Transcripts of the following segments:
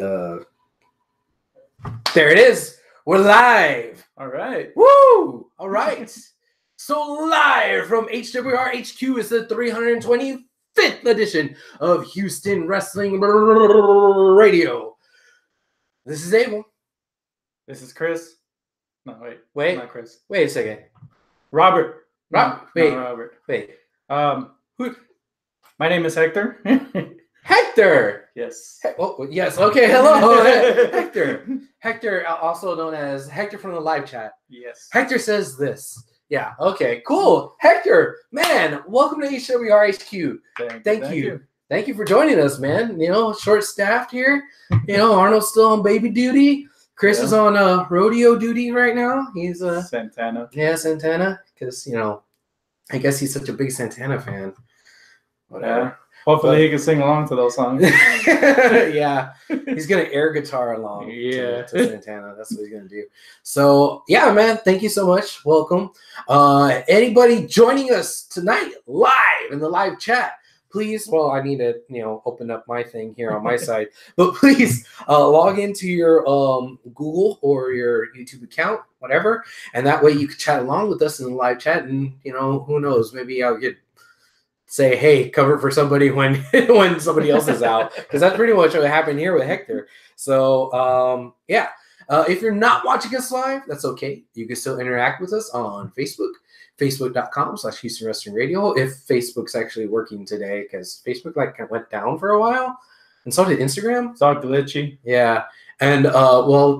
There it is. We're live. All right. Woo! All right. So live from HWR HQ is the 325th edition of Houston Wrestling Radio. This is Abel. This is Chris. No, Wait. Not Chris. Wait a second. Robert. Wait. Robert. Wait. Who? My name is Hector. Hector. Yes. Oh, yes. Okay. Hello, Hector. Hector, also known as Hector from the live chat. Yes. Hector says this. Yeah. Okay. Cool. Hector, man, welcome to HWR HQ. Thank you. Thank you for joining us, man. You know, short staffed here. You know, Arnold's still on baby duty. Chris is on rodeo duty right now. He's Santana. Yeah, Santana. Because I guess he's such a big Santana fan. Whatever. Yeah. Hopefully he can sing along to those songs. Yeah. He's gonna air guitar along to Santana. That's what he's gonna do. So yeah, man, thank you so much. Welcome. Anybody joining us tonight live in the live chat, please. Well, I need to open up my thing here on my side, but please log into your Google or your YouTube account, whatever, and that way you can chat along with us in the live chat. And who knows, maybe I'll say, hey, cover for somebody when when somebody else is out, because that's pretty much what happened here with Hector. So yeah, if you're not watching us live, that's okay. You can still interact with us on Facebook, facebook.com/Houston Wrestling Radio. If Facebook's actually working today, because Facebook went down for a while, and so did Instagram. It's all glitchy. Yeah, and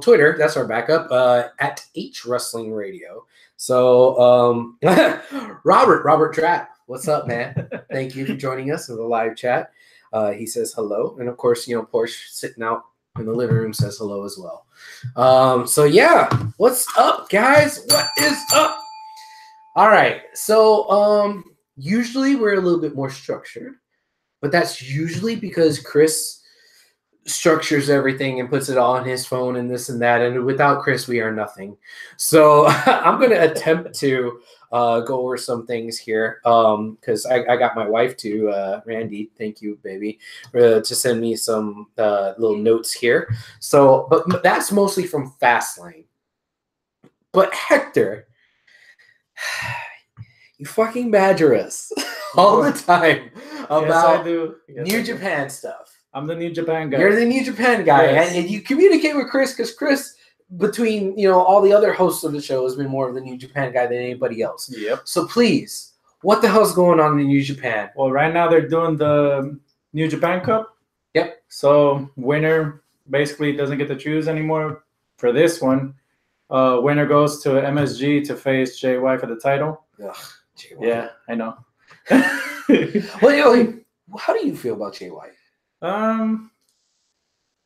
Twitter, that's our backup at H Wrestling Radio. So Robert Trapp. What's up, man? Thank you for joining us in the live chat. He says hello. And, of course, Porsche sitting out in the living room says hello as well. So, yeah. What's up, guys? What is up? All right. So, usually we're a little bit more structured. But that's usually because Chris structures everything and puts it all on his phone and this and that. And without Chris, we are nothing. So, I'm going to attempt to go over some things here because I got my wife to Randy, thank you, baby, to send me some little notes here. So, but that's mostly from FastLane. But Hector, you fucking badger us all the time about New Japan stuff. I'm the New Japan guy. You're the New Japan guy, and you communicate with Chris because Chris, between all the other hosts of the show, has been more of the New Japan guy than anybody else. Yep. So please, what the hell's going on in New Japan? Well, right now they're doing the New Japan Cup. Yep. So winner basically doesn't get to choose anymore for this one. Winner goes to MSG to face Jay White for the title. Ugh, Jay White. Yeah, I know. Well, how do you feel about Jay White?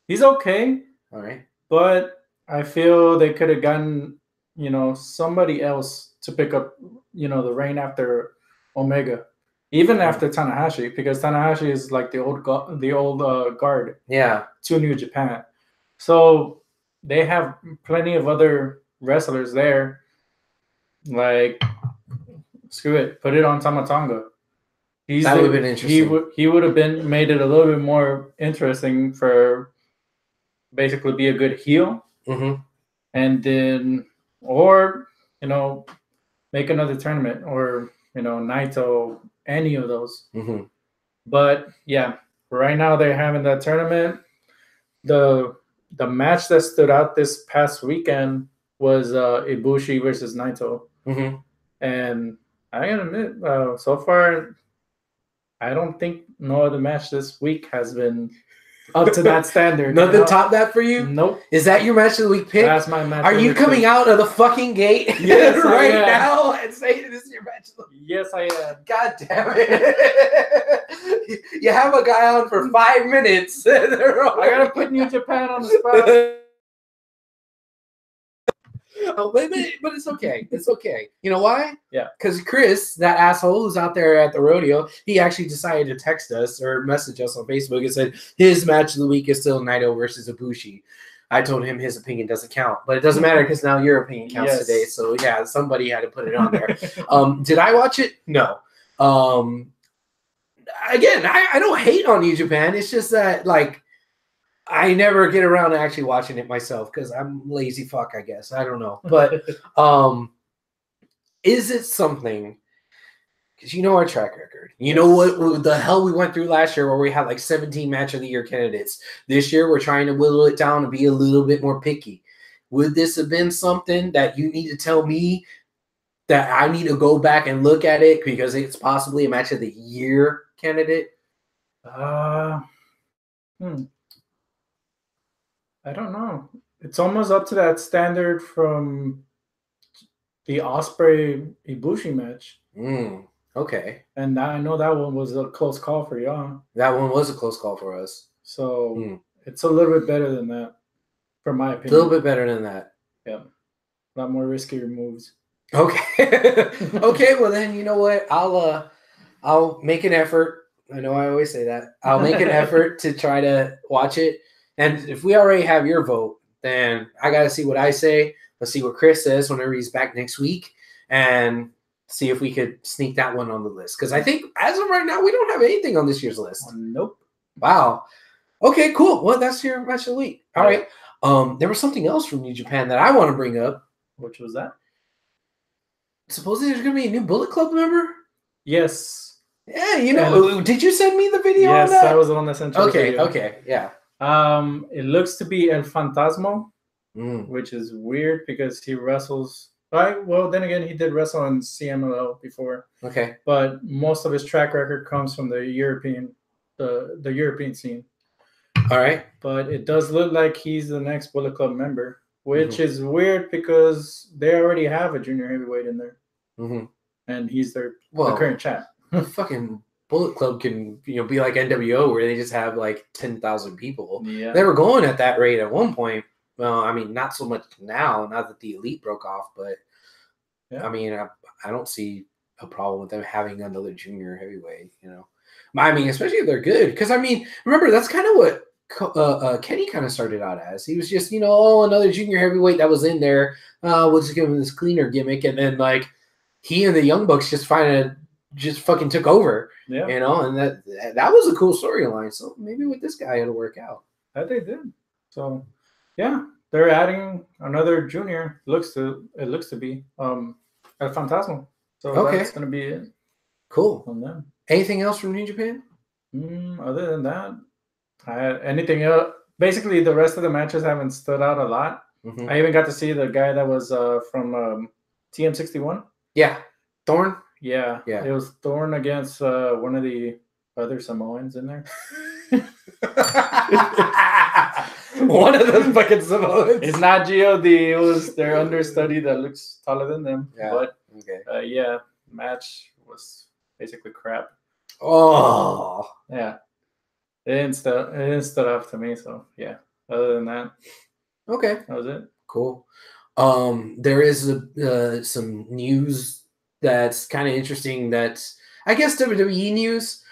He's okay. All right. But I feel they could have gotten, somebody else to pick up, the reign after Omega, even after Tanahashi, because Tanahashi is like the old guard. Yeah. To New Japan, so they have plenty of other wrestlers there. Like, screw it, put it on Tama Tonga. That would have been interesting. He would have made it a little bit more interesting for basically be a good heel. Mm-hmm. And then, or, make another tournament or, Naito, any of those. Mm-hmm. But yeah, right now they're having that tournament. The match that stood out this past weekend was Ibushi versus Naito. Mm-hmm. And I gotta admit, so far, I don't think no other match this week has been up to that standard. Nothing top that for you? Nope. Is that your match of the week pick? That's my match. Are you coming out of the fucking gate right now and saying this is your match of the week? Yes, I am. God damn it. You have a guy on for 5 minutes. I gotta put New Japan on the spot. Oh, but it's okay. It's okay. You know why? Yeah. Because Chris, that asshole who's out there at the rodeo, he actually decided to text us or message us on Facebook and said his match of the week is still Naito versus Ibushi. I told him his opinion doesn't count, but it doesn't matter because now your opinion counts today. So yeah, somebody had to put it on there. Did I watch it? No. Again, I don't hate on New Japan. It's just that I never get around to actually watching it myself because I'm lazy fuck, I guess. I don't know. But is it something, because you know our track record. You know what the hell we went through last year where we had like 17 match of the year candidates. This year we're trying to whittle it down and be a little bit more picky. Would this have been something that you need to tell me that I need to go back and look at it because it's possibly a match of the year candidate? I don't know. It's almost up to that standard from the Osprey Ibushi match. Okay. And I know that one was a close call for y'all. That one was a close call for us. So it's a little bit better than that, from my opinion. A little bit better than that. Yeah. A lot more riskier moves. Okay. Okay, well then, you know what? I'll make an effort. I know I always say that. I'll make an effort to try to watch it. And if we already have your vote, then I got to see what I say. Let's see what Chris says whenever he's back next week and see if we could sneak that one on the list. Because I think as of right now, we don't have anything on this year's list. Nope. Wow. Okay, cool. Well, that's your match of the week. All right. There was something else from New Japan that I want to bring up. Which was that? Supposedly there's going to be a new Bullet Club member? Yes. Yeah, you know, did you send me the video on that? Yes, I was the one that sent you the video. Okay, yeah. It looks to be El Fantasma, which is weird because he wrestles. Well, then again, he did wrestle on CMLL before. Okay. But most of his track record comes from the European scene. All right. But it does look like he's the next Bullet Club member, which is weird because they already have a junior heavyweight in there. And he's the current champ. Fucking Bullet Club can, be like NWO where they just have like 10,000 people. Yeah. They were going at that rate at one point. Well, I mean, not so much now that the Elite broke off, but I mean, I don't see a problem with them having another junior heavyweight, I mean, especially if they're good. Because, I mean, remember, that's kind of what Kenny kind of started out as. He was just, another junior heavyweight that was in there. We'll just give him this cleaner gimmick. And then, like, he and the Young Bucks just fucking took over, and that was a cool storyline. So maybe with this guy, it'll work out. That they did. So, yeah, they're adding another junior. It looks to be El Fantasma. So that's gonna be it. Cool. On them. Anything else from New Japan? Other than that, anything else? Basically, the rest of the matches haven't stood out a lot. I even got to see the guy that was from TM61. Yeah, Thorn. Yeah. It was Thorn against one of the other Samoans in there. One of those fucking Samoans. It's not G.O.D. It was their understudy that looks taller than them. Yeah. But match was basically crap. Oh. Yeah. It didn't stood up to me. So yeah. Other than that. Okay. That was it. Cool. There is some news that's kind of interesting. That's, I guess, WWE news.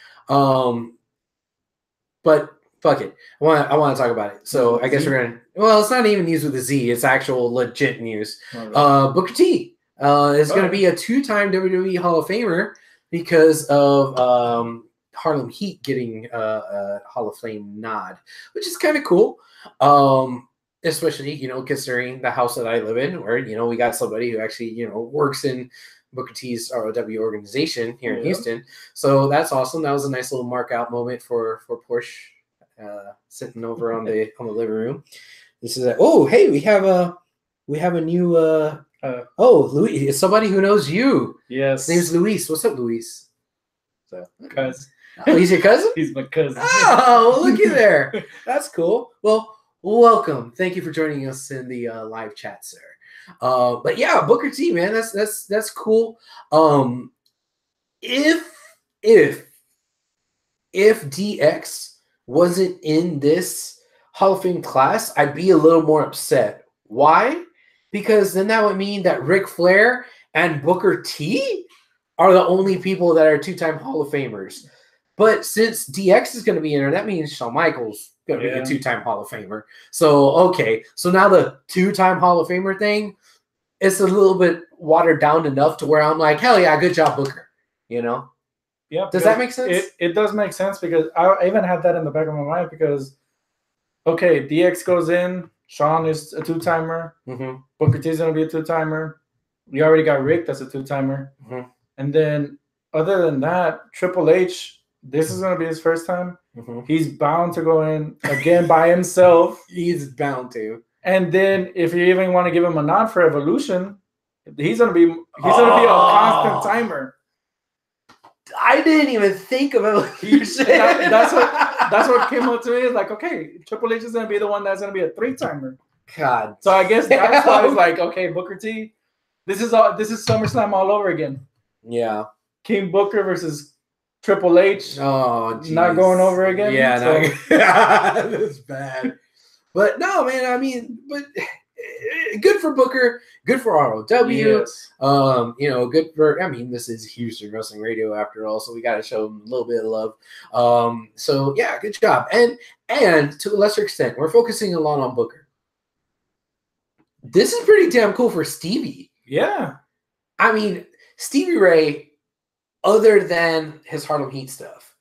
But fuck it. I want to talk about it. So I guess we're gonna. Well, it's not even news with a Z. It's actual legit news. Booker T is going to be a 2-time WWE Hall of Famer because of Harlem Heat getting a Hall of Fame nod, which is kind of cool. Especially, considering the house that I live in, where, we got somebody who actually, works in Booker T's ROW organization here in Houston. So that's awesome. That was a nice little mark out moment for Porsche sitting over on the living room. This is hey, we have a new Luis. It's somebody who knows you. Yes. His name's Luis. What's up, Luis? So, cousin. Oh, he's your cousin? He's my cousin. Oh, looky there. That's cool. Well, welcome. Thank you for joining us in the live chat, sir. But yeah, Booker T, man, that's cool. If DX wasn't in this Hall of Fame class, I'd be a little more upset. Why? Because then that would mean that Ric Flair and Booker T are the only people that are 2-time Hall of Famers. But since DX is going to be in there, that means Shawn Michaels going to be a 2-time Hall of Famer. So, okay. So now the 2-time Hall of Famer thing, it's a little bit watered down enough to where I'm like, hell yeah, good job, Booker. Yeah. Does that make sense? It does make sense because I even had that in the back of my mind because okay, DX goes in. Shawn is a 2-timer. Mm-hmm. Booker T is going to be a 2-timer. You already got Rick, that's a 2-timer. Mm-hmm. And then, other than that, Triple H, this is going to be his first time. Mm-hmm. He's bound to go in again by himself. He's bound to. And then, if you even want to give him a nod for Evolution, he's gonna be a constant timer. I didn't even think of Evolution. That's what came up to me. Is like, okay, Triple H is gonna be the one that's gonna be a 3-timer. God. So I guess that's why it's like, okay, Booker T, this is SummerSlam all over again. Yeah. King Booker versus Triple H. Oh, geez. Not going over again. Yeah, that's bad. But no, man. I mean, but good for Booker. Good for ROW. Yes. Good for. I mean, this is Houston Wrestling Radio after all, so we got to show them a little bit of love. So yeah, good job. And to a lesser extent, we're focusing a lot on Booker. This is pretty damn cool for Stevie. Yeah. I mean, Stevie Ray, other than his Harlem Heat stuff,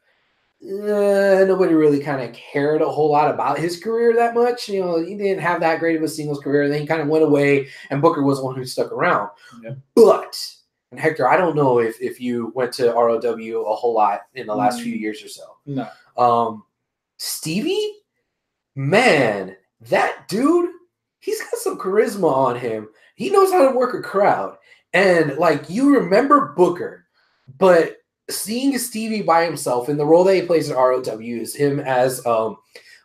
nobody really kind of cared a whole lot about his career that much. He didn't have that great of a singles career. Then he kind of went away, and Booker was the one who stuck around. Yeah. But, and Hector, I don't know if you went to ROW a whole lot in the last few years or so. No. Stevie, man, that dude, he's got some charisma on him. He knows how to work a crowd. And, you remember Booker, but seeing Stevie by himself in the role that he plays in ROW is him as a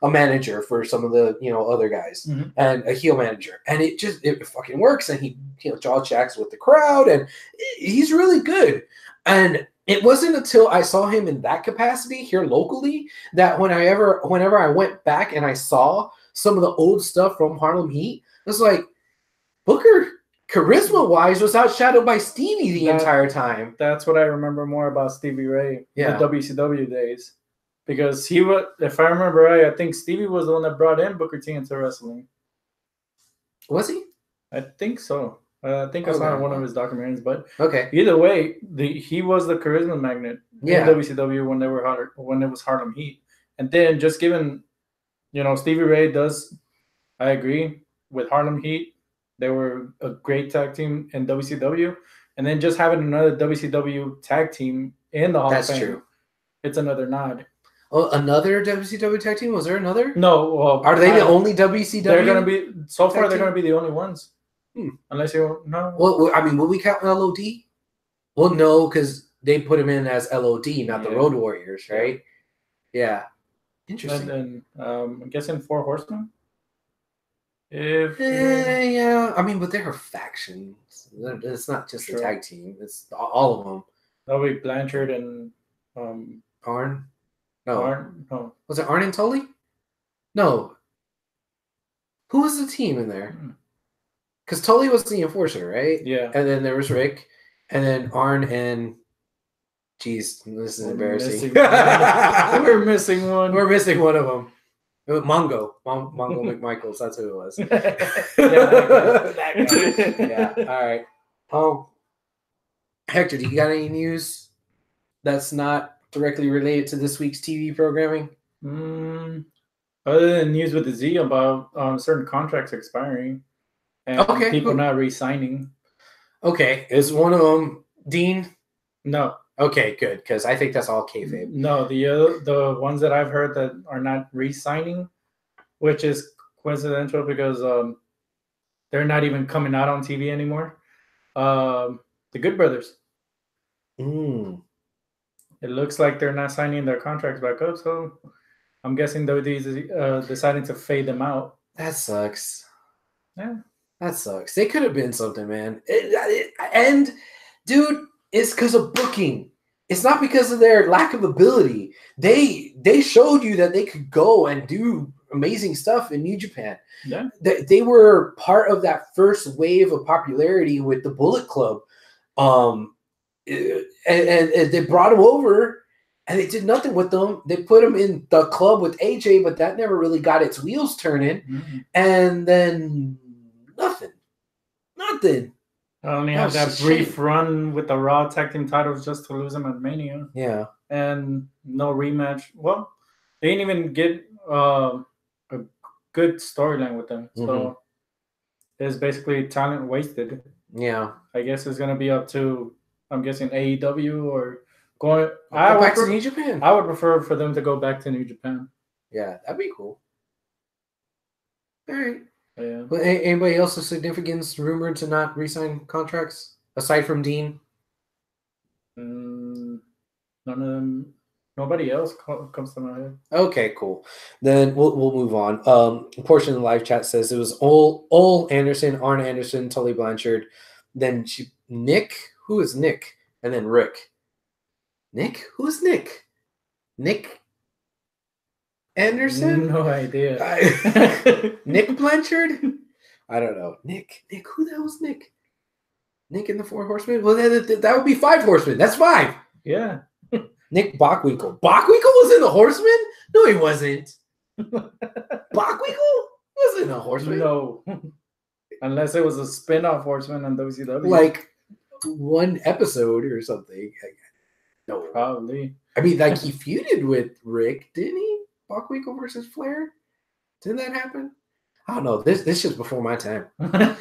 manager for some of the other guys, mm-hmm. and a heel manager, and it fucking works, and he jaw jacks with the crowd, and he's really good. And it wasn't until I saw him in that capacity here locally that whenever I went back and I saw some of the old stuff from Harlem Heat, it was like, Booker, charisma-wise, was outshadowed by Stevie the entire time. That's what I remember more about Stevie Ray, the WCW days. Because he was, if I remember right, I think Stevie was the one that brought in Booker T into wrestling. Was he? I think so. I think I saw one of his documentaries. But either way, he was the charisma magnet in WCW when it was Harlem Heat. And then just given, Stevie Ray does, I agree, with Harlem Heat, they were a great tag team in WCW. And then just having another WCW tag team in the Hall of Fame. That's true. It's another nod. Oh, another WCW tag team? Was there another? No. Well, are they the only WCW? They're going to be, so far, they're going to be the only ones. Unless you, no. Well, I mean, will we count LOD? Well, no, because they put him in as LOD, not the Road Warriors, right? Yeah. Interesting. And I'm guessing 4 Horsemen? Yeah. I mean, but they're factions. It's not just a tag team. It's all of them. That'll be Blanchard and Arn? No. Arn? No. Was it Arn and Tully? No. Who was the team in there? Because Tully was the enforcer, right? Yeah. And then there was Rick. And then Arn and... Jeez, this is embarrassing. We're missing one. We're missing one of them. Mongo McMichaels. That's who it was. That guy. Yeah. All right. Hector, do you got any news that's not directly related to this week's TV programming? Other than news with the Z about certain contracts expiring and people not re-signing. Okay. Is one of them Dean? No. Okay, good, because I think that's all kayfabe. No, the ones that I've heard that are not re-signing, which is coincidental because they're not even coming out on TV anymore. The Good Brothers. It looks like they're not signing their contracts back up, so I'm guessing WWE's deciding to fade them out. That sucks. Yeah. That sucks. They could have been something, man. And, dude... It's because of booking. It's not because of their lack of ability. They showed you that they could go and do amazing stuff in New Japan. Yeah. They were part of that first wave of popularity with the Bullet Club. And they brought them over, and they did nothing with them. They put them in the club with AJ, but that never really got its wheels turning. Mm-hmm. And then nothing. I only had that brief run with the Raw tag team titles just to lose them at Mania. Yeah. And no rematch. Well, they didn't even get a good storyline with them. So it's basically talent wasted. Yeah. I guess it's gonna be up to, I'm guessing, AEW or going. Go back to New Japan. I would prefer for them to go back to New Japan. Yeah, that'd be cool. All right. Yeah. Well, anybody else of significance rumored to not re-sign contracts aside from Dean? None of them. Nobody else comes to my head. Okay, cool. Then we'll move on. A portion of the live chat says it was Ole Anderson, Arn Anderson, Tully Blanchard, then Nick. Who is Nick? And then Rick. Nick? Who is Nick? Nick Anderson? No idea. Nick Blanchard? I don't know. Nick. Who the hell is Nick? Nick and the Four Horsemen? Well, that would be 5 horsemen. That's 5. Yeah. Nick Bockwinkel. Bockwinkel was in the Horsemen? No, he wasn't. Bockwinkel wasn't a Horseman. No. Unless it was a spin-off Horseman on WCW. Like one episode or something. No. Probably. I mean, like he feuded with Rick, didn't he? Bockwinkel versus Flair? Didn't that happen? I don't know. This is before my time.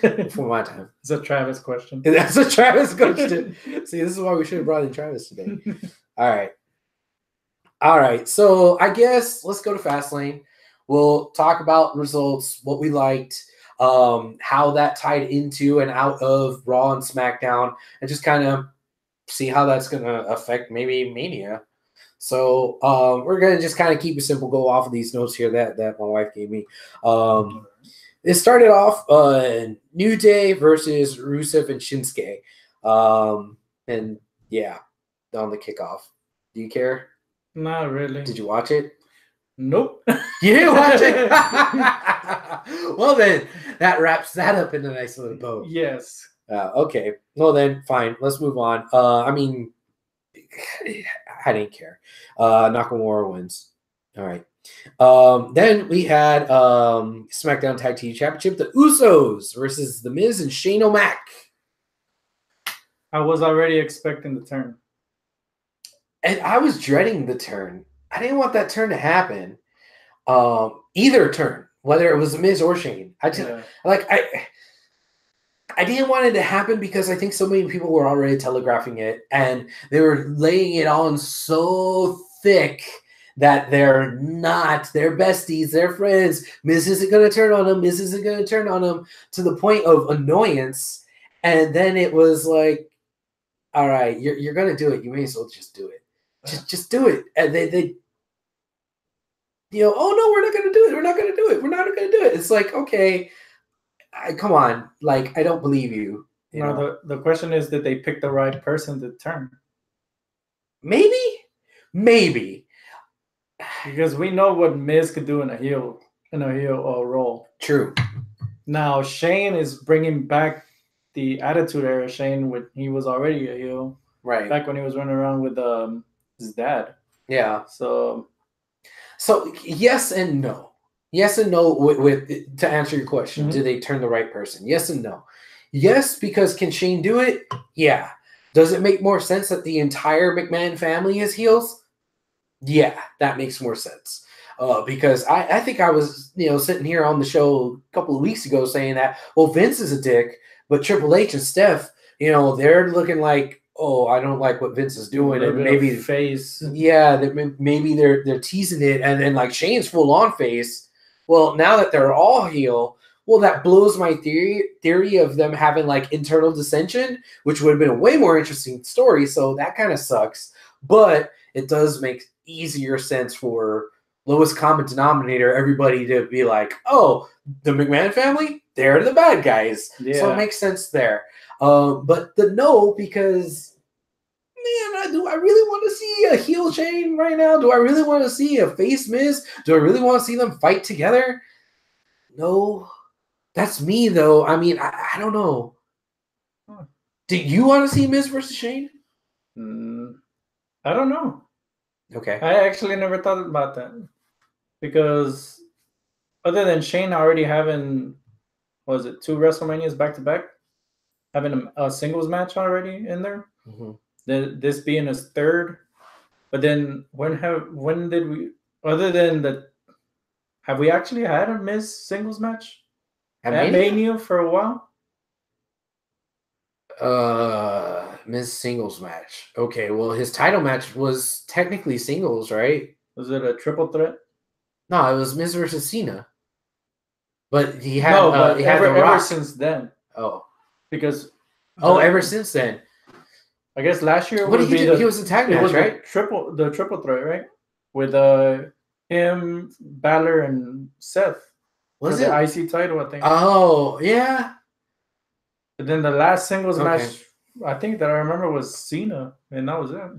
Before my time. It's a Travis question. That's a Travis question. See, this is why we should have brought in Travis today. All right. So I guess let's go to FastLane. We'll talk about results, what we liked, how that tied into and out of Raw and SmackDown, and just kind of see how that's going to affect maybe Mania. So we're going to just kind of keep it simple, go off of these notes here that my wife gave me. It started off New Day versus Rusev and Shinsuke. And yeah, on the kickoff. Do you care? Not really. Did you watch it? Nope. You didn't watch it? Well, then, that wraps that up in a nice little bow. Yes. Okay. Well, then, fine. Let's move on. I mean, I didn't care. Nakamura wins. All right. Then we had SmackDown Tag Team Championship, the Usos versus The Miz and Shane O'Mac. I was already expecting the turn. And I was dreading the turn. I didn't want that turn to happen. Either turn, whether it was The Miz or Shane. I didn't want it to happen because I think so many people were already telegraphing it, and they were laying it on so thick that they're besties, they're friends. Miz isn't going to turn on them. Miz isn't going to turn on them, to the point of annoyance. And then it was like, all right, you're going to do it. You may as well just do it. Just do it. And they oh no, we're not going to do it. We're not going to do it. We're not going to do it. It's like, okay, come on. Like, I don't believe you. No, the question is, did they pick the right person to turn? Maybe. Because we know what Miz could do in a heel role. True. Now Shane is bringing back the Attitude Era Shane when he was already a heel. Right. Back when he was running around with his dad. Yeah. So yes and no. Yes and no with to answer your question. Mm-hmm. Did they turn the right person? Yes and no. Yes, because can Shane do it? Yeah. Does it make more sense that the entire McMahon family is heels? Yeah, that makes more sense. Because I think I was, sitting here on the show a couple of weeks ago saying that, well, Vince is a dick, but Triple H and Steph, they're looking like, oh, I don't like what Vince is doing, and maybe face. Yeah, maybe they're teasing it, and then like Shane's full on face. Well, now that they're all heel, well, that blows my theory of them having like internal dissension, which would have been a way more interesting story. So that kind of sucks, but it does make easier sense for lowest common denominator, everybody to be like, oh, the McMahon family, they're the bad guys. Yeah. So it makes sense there. But the no, because, man, do I really want to see a heel Shane right now? Do I really want to see a face Miz? Do I really want to see them fight together? No. That's me, though. I mean, I don't know. Do you want to see Miz versus Shane? I don't know. Okay. I actually never thought about that. Because other than Shane already having, 2 WrestleManias back-to-back? Having a singles match already in there? Mm-hmm. This being his 3rd? But then when did we, other than the Have we actually had a Miz singles match At at Mania for a while? Miz singles match. Okay, well, his title match was technically singles, right? Was it a triple threat? No, it was Miz versus Cena. But he had but he had ever, The Rock. ever since then. Oh, because ever since then. I guess last year What did he do? He was a tag match, right? The triple threat, right? With him, Balor, and Seth. Was for it the IC title? I think. Oh yeah. But then the last singles match, I think that I remember was Cena, and that was it.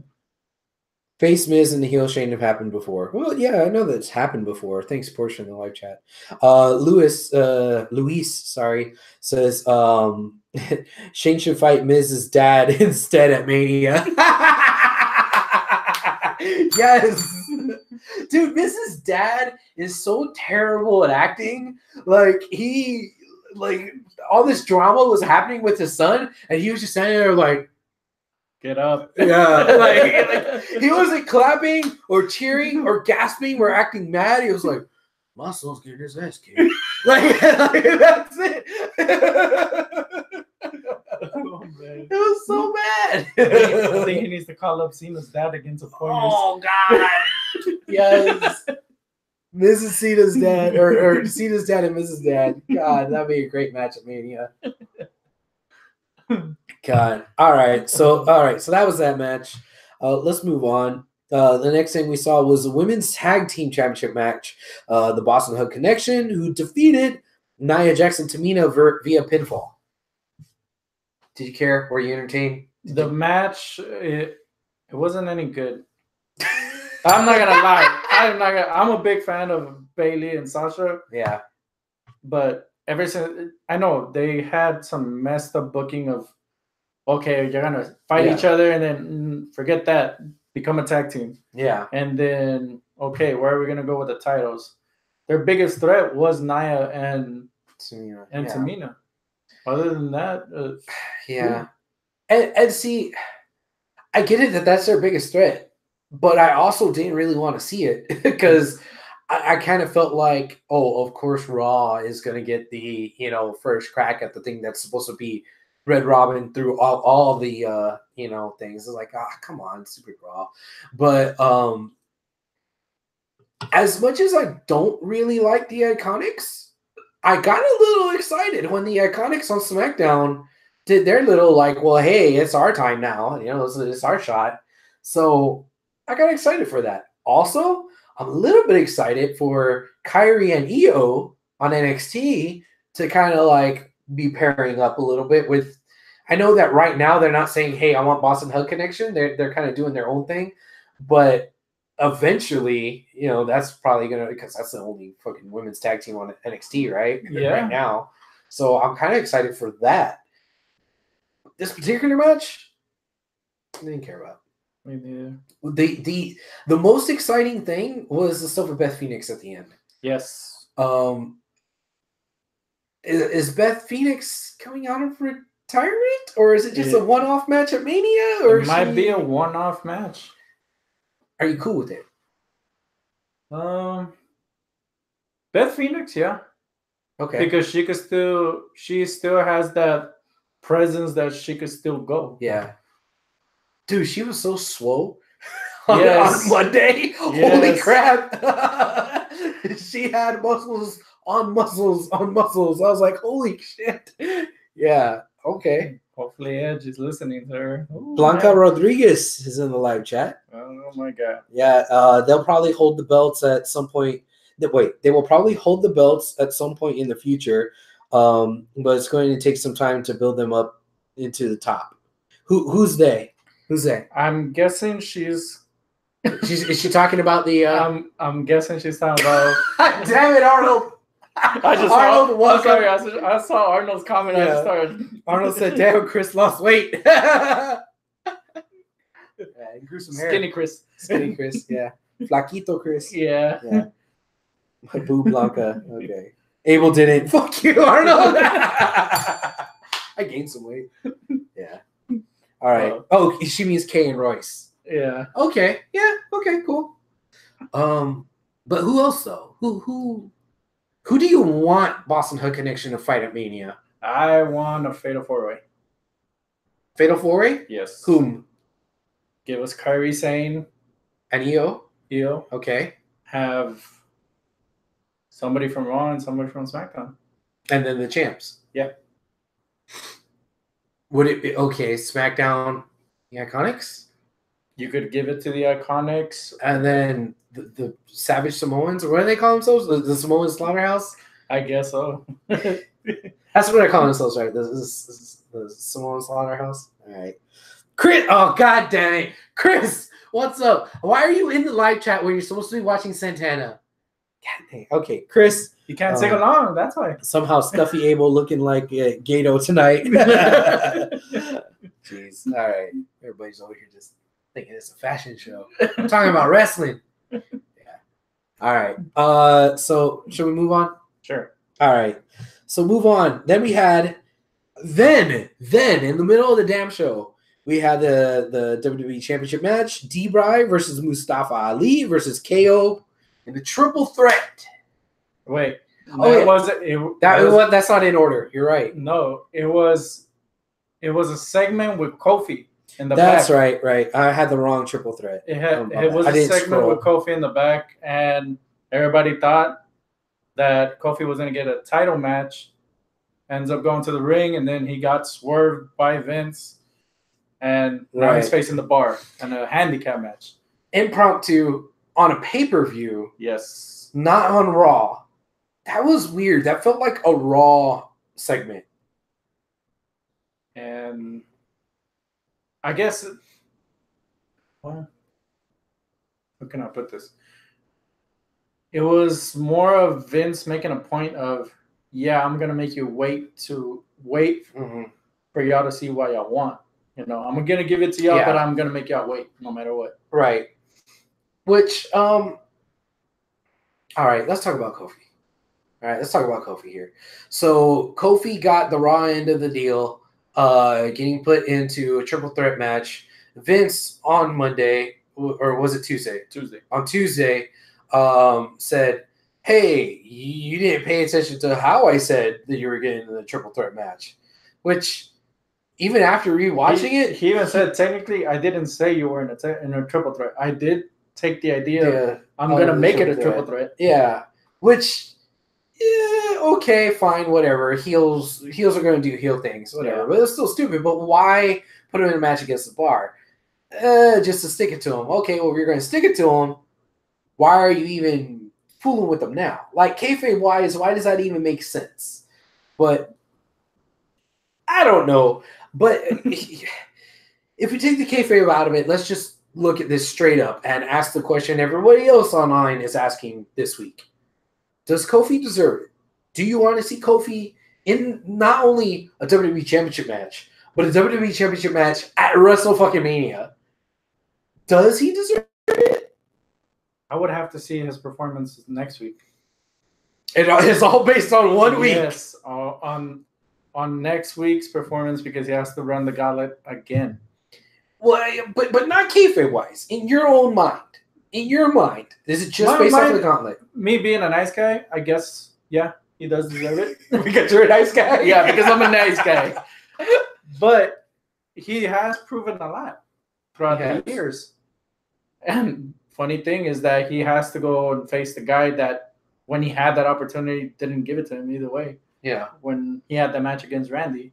Face Miz and the heel Shane have happened before. Well, yeah, I know that's happened before. Thanks, Portia, in the live chat. Luis, sorry, says Shane should fight Miz's dad instead at Mania. Yes, dude, Miz's dad is so terrible at acting. Like all this drama was happening with his son, and he was just standing there like, get up. Yeah, like he wasn't clapping or cheering or gasping or acting mad. He was like, my son's getting his ass kicked. like that's it. Oh, man. It was so bad. I think he needs to call up Cena's dad against a point. Oh God. Yes. Mrs. Cena's dad or Cena's dad and Mrs. Dad. God, that'd be a great match at Mania. God. All right. So that was that match. Let's move on. The next thing we saw was the women's tag team championship match. The Boston Hug Connection, who defeated Nia Jax and Tamina via pinfall. Did you care? Were you entertained? The match, it wasn't any good. I'm not gonna lie. I'm a big fan of Bayley and Sasha. Yeah. But ever since, I know they had some messed up booking of, okay, you're gonna fight each other and then forget that, become a tag team. Yeah. And then, okay, where are we gonna go with the titles? Their biggest threat was Nia and Tamina. Other than that, yeah. And see, I get it that that's their biggest threat, but I also didn't really want to see it because I kind of felt like, oh, of course, Raw is going to get the, first crack at the thing that's supposed to be Red Robin through all the, things. It's like, come on, stupid Raw. But as much as I don't really like the Iconics, I got a little excited when the Iconics on SmackDown did their little like, well, hey, it's our time now. It's our shot. So I got excited for that. Also, I'm a little bit excited for Kyrie and Io on NXT to kind of like be pairing up a little bit with. I know that right now they're not saying, hey, I want Boston Hug Connection. They're kind of doing their own thing. But eventually, that's probably going to, because that's the only fucking women's tag team on NXT, right? Yeah. Right now. So I'm kind of excited for that. This particular match, I didn't care about. Me neither. The most exciting thing was the stuff with Beth Phoenix at the end. Yes. Is Beth Phoenix coming out of retirement, or is it just a one-off match at Mania? Or it might be a one-off match. Are you cool with it? Beth Phoenix, yeah. Okay. Because she still has that presence that she could still go. Yeah. Dude, she was so swole on Monday. Yes. Holy crap. She had muscles on muscles on muscles. I was like, holy shit. Yeah. Okay. Hopefully Edge is listening to her. Ooh, Blanca Rodriguez is in the live chat. Oh my God. Yeah. They'll probably hold the belts at some point. They will probably hold the belts at some point in the future. But it's going to take some time to build them up into the top. Who's they? Who's they? I'm guessing is she talking about the I'm guessing she's talking about damn it, Arnold. I saw Arnold's comment. Yeah. I just started. Arnold said, damn, Chris lost weight. Yeah, he grew some hair. Skinny Chris, yeah. Flaquito Chris. Yeah. Boo Blanca. Okay. Abel didn't. Fuck you, Arnold. I gained some weight. Yeah. All right. She means Kay and Royce. Yeah. Okay. Yeah. Okay. Cool. But who else though? Who Who do you want Boston Hood Connection to fight at Mania? I want a Fatal 4-Way. Fatal 4-Way? Yes. Whom? Give us Kairi Sane. And Io? Io. Okay. Have somebody from Raw and somebody from SmackDown. And then the champs. Yep. Would it be okay? SmackDown, the Iconics, You could give it to the Iconics, and then the Savage Samoans, or what do they call themselves? The Samoan Slaughterhouse. I guess so. That's what I call themselves, right? The Samoan Slaughterhouse. All right, Chris. Oh God damn it, Chris. What's up? Why are you in the live chat when you're supposed to be watching Santana? God dang. Okay, Chris. You can't sing along. That's why. Somehow Stuffy Abel looking like Gato tonight. Jeez. All right. Everybody's over here just thinking it's a fashion show. I'm talking about wrestling. Yeah. All right. So should we move on? Sure. All right. So move on. Then we had then in the middle of the damn show, we had the WWE Championship match, D-Bry versus Mustafa Ali versus KO in the triple threat. Wait. That's not in order. You're right. No, it was a segment with Kofi in the back. That's right. I had the wrong triple threat. It was a segment with Kofi in the back, and everybody thought that Kofi was going to get a title match. Ends up going to the ring, and then he got swerved by Vince, and now he's facing the bar in a handicap match. Impromptu on a pay-per-view. Yes. Not on Raw. That was weird. That felt like a Raw segment. And I guess, well, how can I put this? It was more of Vince making a point of, yeah, I'm going to make you wait for y'all to see what y'all want. You know, I'm going to give it to y'all, but I'm going to make y'all wait no matter what. Right. Which, all right, let's talk about Kofi. All right, let's talk about Kofi here. So Kofi got the Raw end of the deal, getting put into a triple threat match. Vince on Monday, or was it Tuesday? On Tuesday, said, hey, you didn't pay attention to how I said that you were getting in the triple threat match. Which, even after rewatching it... He even said, technically, I didn't say you were in a triple threat. I did take the idea I'm going to make it a triple threat. Yeah, which... Yeah, okay, fine, whatever. Heels are going to do heel things, whatever. Yeah. But it's still stupid. But why put him in a match against the Bar? Just to stick it to him. Okay, well, if you're going to stick it to him, why are you even fooling with them now? Like, kayfabe-wise, why does that even make sense? But I don't know. But if we take the kayfabe out of it, let's just look at this straight up and ask the question everybody else online is asking this week. Does Kofi deserve it? Do you want to see Kofi in not only a WWE Championship match, but a WWE Championship match at WrestleMania? Does he deserve it? I would have to see his performance next week. It's all based on 1 week. Yes, on next week's performance because he has to run the gauntlet again. Well, but not kayfabe-wise. In your own mind. In your mind, is it just based off the gauntlet? Me being a nice guy, I guess, yeah, he does deserve it. Because you're a nice guy? Yeah, because I'm a nice guy. But he has proven a lot throughout the years. And funny thing is that he has to go and face the guy that, when he had that opportunity, didn't give it to him either way. Yeah. When he had the match against Randy.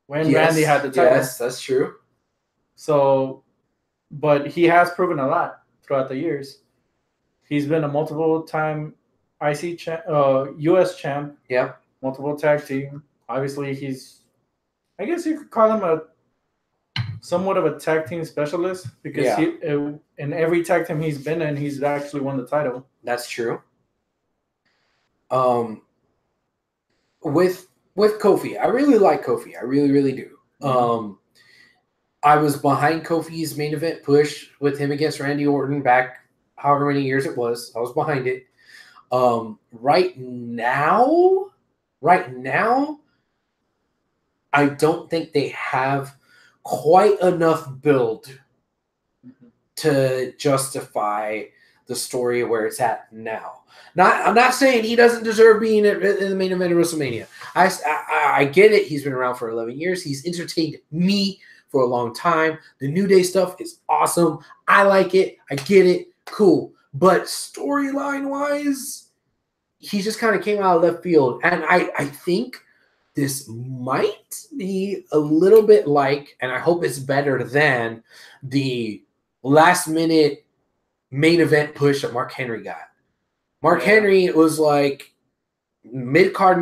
When Randy had the title. Yes, that's true. So, but he has proven a lot throughout the years. He's been a multiple-time U.S. champ. Yeah. Multiple tag team. Obviously, I guess you could call him somewhat of a tag team specialist because in every tag team he's been in, he's actually won the title. That's true. With Kofi, I really like Kofi. I really, really do. Mm-hmm. I was behind Kofi's main event push with him against Randy Orton back however many years it was. I was behind it. Right now, I don't think they have quite enough build to justify the story where it's at now. I'm not saying he doesn't deserve being in the main event of WrestleMania. I get it. He's been around for 11 years. He's entertained me for a long time. The New Day stuff is awesome. I like it. I get it. Cool. But storyline-wise, he just kind of came out of left field. And I think this might be a little bit like, and I hope it's better than, the last-minute main event push that Mark Henry got. Mark Henry was like mid-card,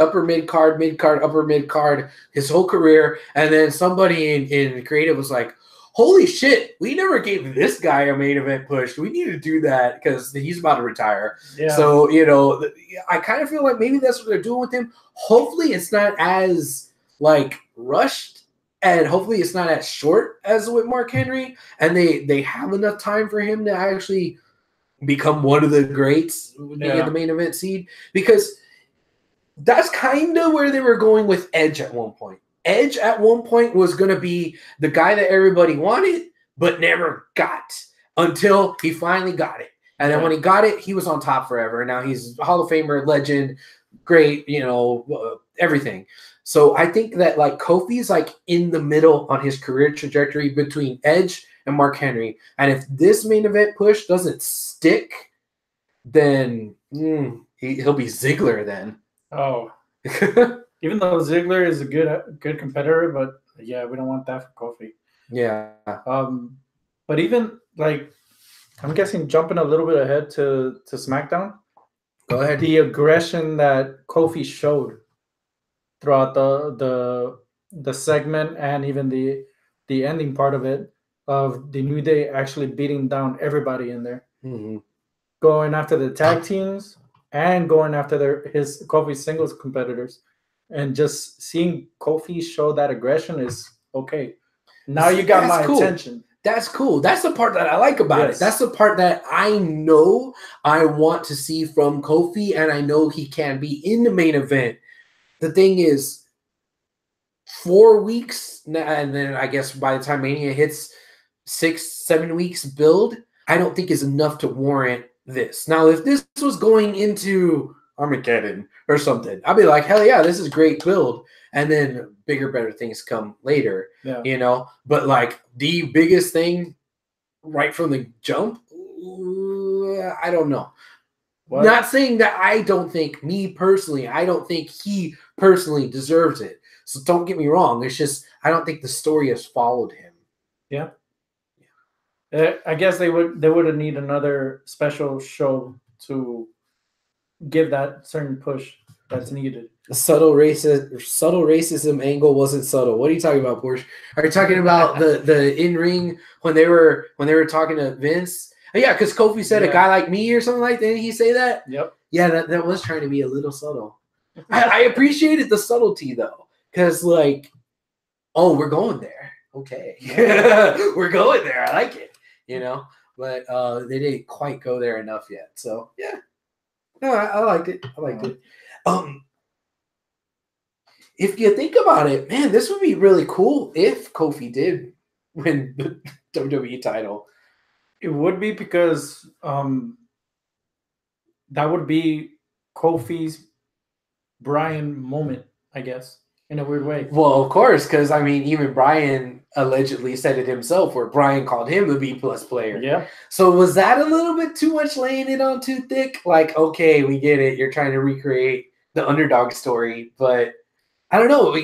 upper mid-card, upper mid-card his whole career. And then somebody in creative was like, holy shit, we never gave this guy a main event push. We need to do that because he's about to retire. Yeah. So, you know, I kind of feel like maybe that's what they're doing with him. Hopefully it's not as, like, rushed, and hopefully it's not as short as with Mark Henry, and they have enough time for him to actually become one of the greats in the main event seed, because that's kind of where they were going with Edge at one point. Edge at one point was going to be the guy that everybody wanted but never got until he finally got it. And then when he got it, he was on top forever. And now he's a Hall of Famer, legend, great, you know, everything. So I think that, like, Kofi's like in the middle on his career trajectory between Edge and Mark Henry. And if this main event push doesn't stick, then he'll be Ziggler then. Oh. Even though Ziggler is a good competitor, but yeah, we don't want that for Kofi. Yeah. But even, like, I'm guessing jumping a little bit ahead to SmackDown. Go ahead. The aggression that Kofi showed throughout the segment, and even the ending part of it, of the New Day actually beating down everybody in there, going after the tag teams and going after his Kofi's singles competitors. And just seeing Kofi show that aggression is okay. Now you got my attention. That's cool. That's the part that I like about it. That's the part that I know I want to see from Kofi, and I know he can be in the main event. The thing is, 4 weeks, and then I guess by the time Mania hits, 6-7 weeks build, I don't think is enough to warrant this. Now, if this was going into Armageddon or something, I'd be like, hell yeah, this is great build, and then bigger, better things come later, you know. But like the biggest thing right from the jump, I don't know. What? Not saying that I don't think, I don't think he personally deserves it. So don't get me wrong. It's just I don't think the story has followed him. Yeah. I guess they would need another special show to give that certain push that's needed. The subtle racism angle wasn't subtle. What are you talking about, Porsche? Are you talking about the in ring when they were talking to Vince? Yeah, because Kofi said a guy like me or something like that. Didn't he say that? Yep. Yeah, that was trying to be a little subtle. I appreciated the subtlety though, because like, oh, we're going there. Okay, we're going there. I like it. You know, but they didn't quite go there enough yet. So yeah. No, I liked it. I liked it. If you think about it, man, this would be really cool if Kofi did win the WWE title. It would be, because that would be Kofi's Bryan moment, I guess, in a weird way. Well, of course, because I mean, even Bryan allegedly said it himself, where Bryan called him the B+ player. Yeah. So was that a little bit too much, laying it on too thick? Like, okay, we get it. You're trying to recreate the underdog story, but I don't know.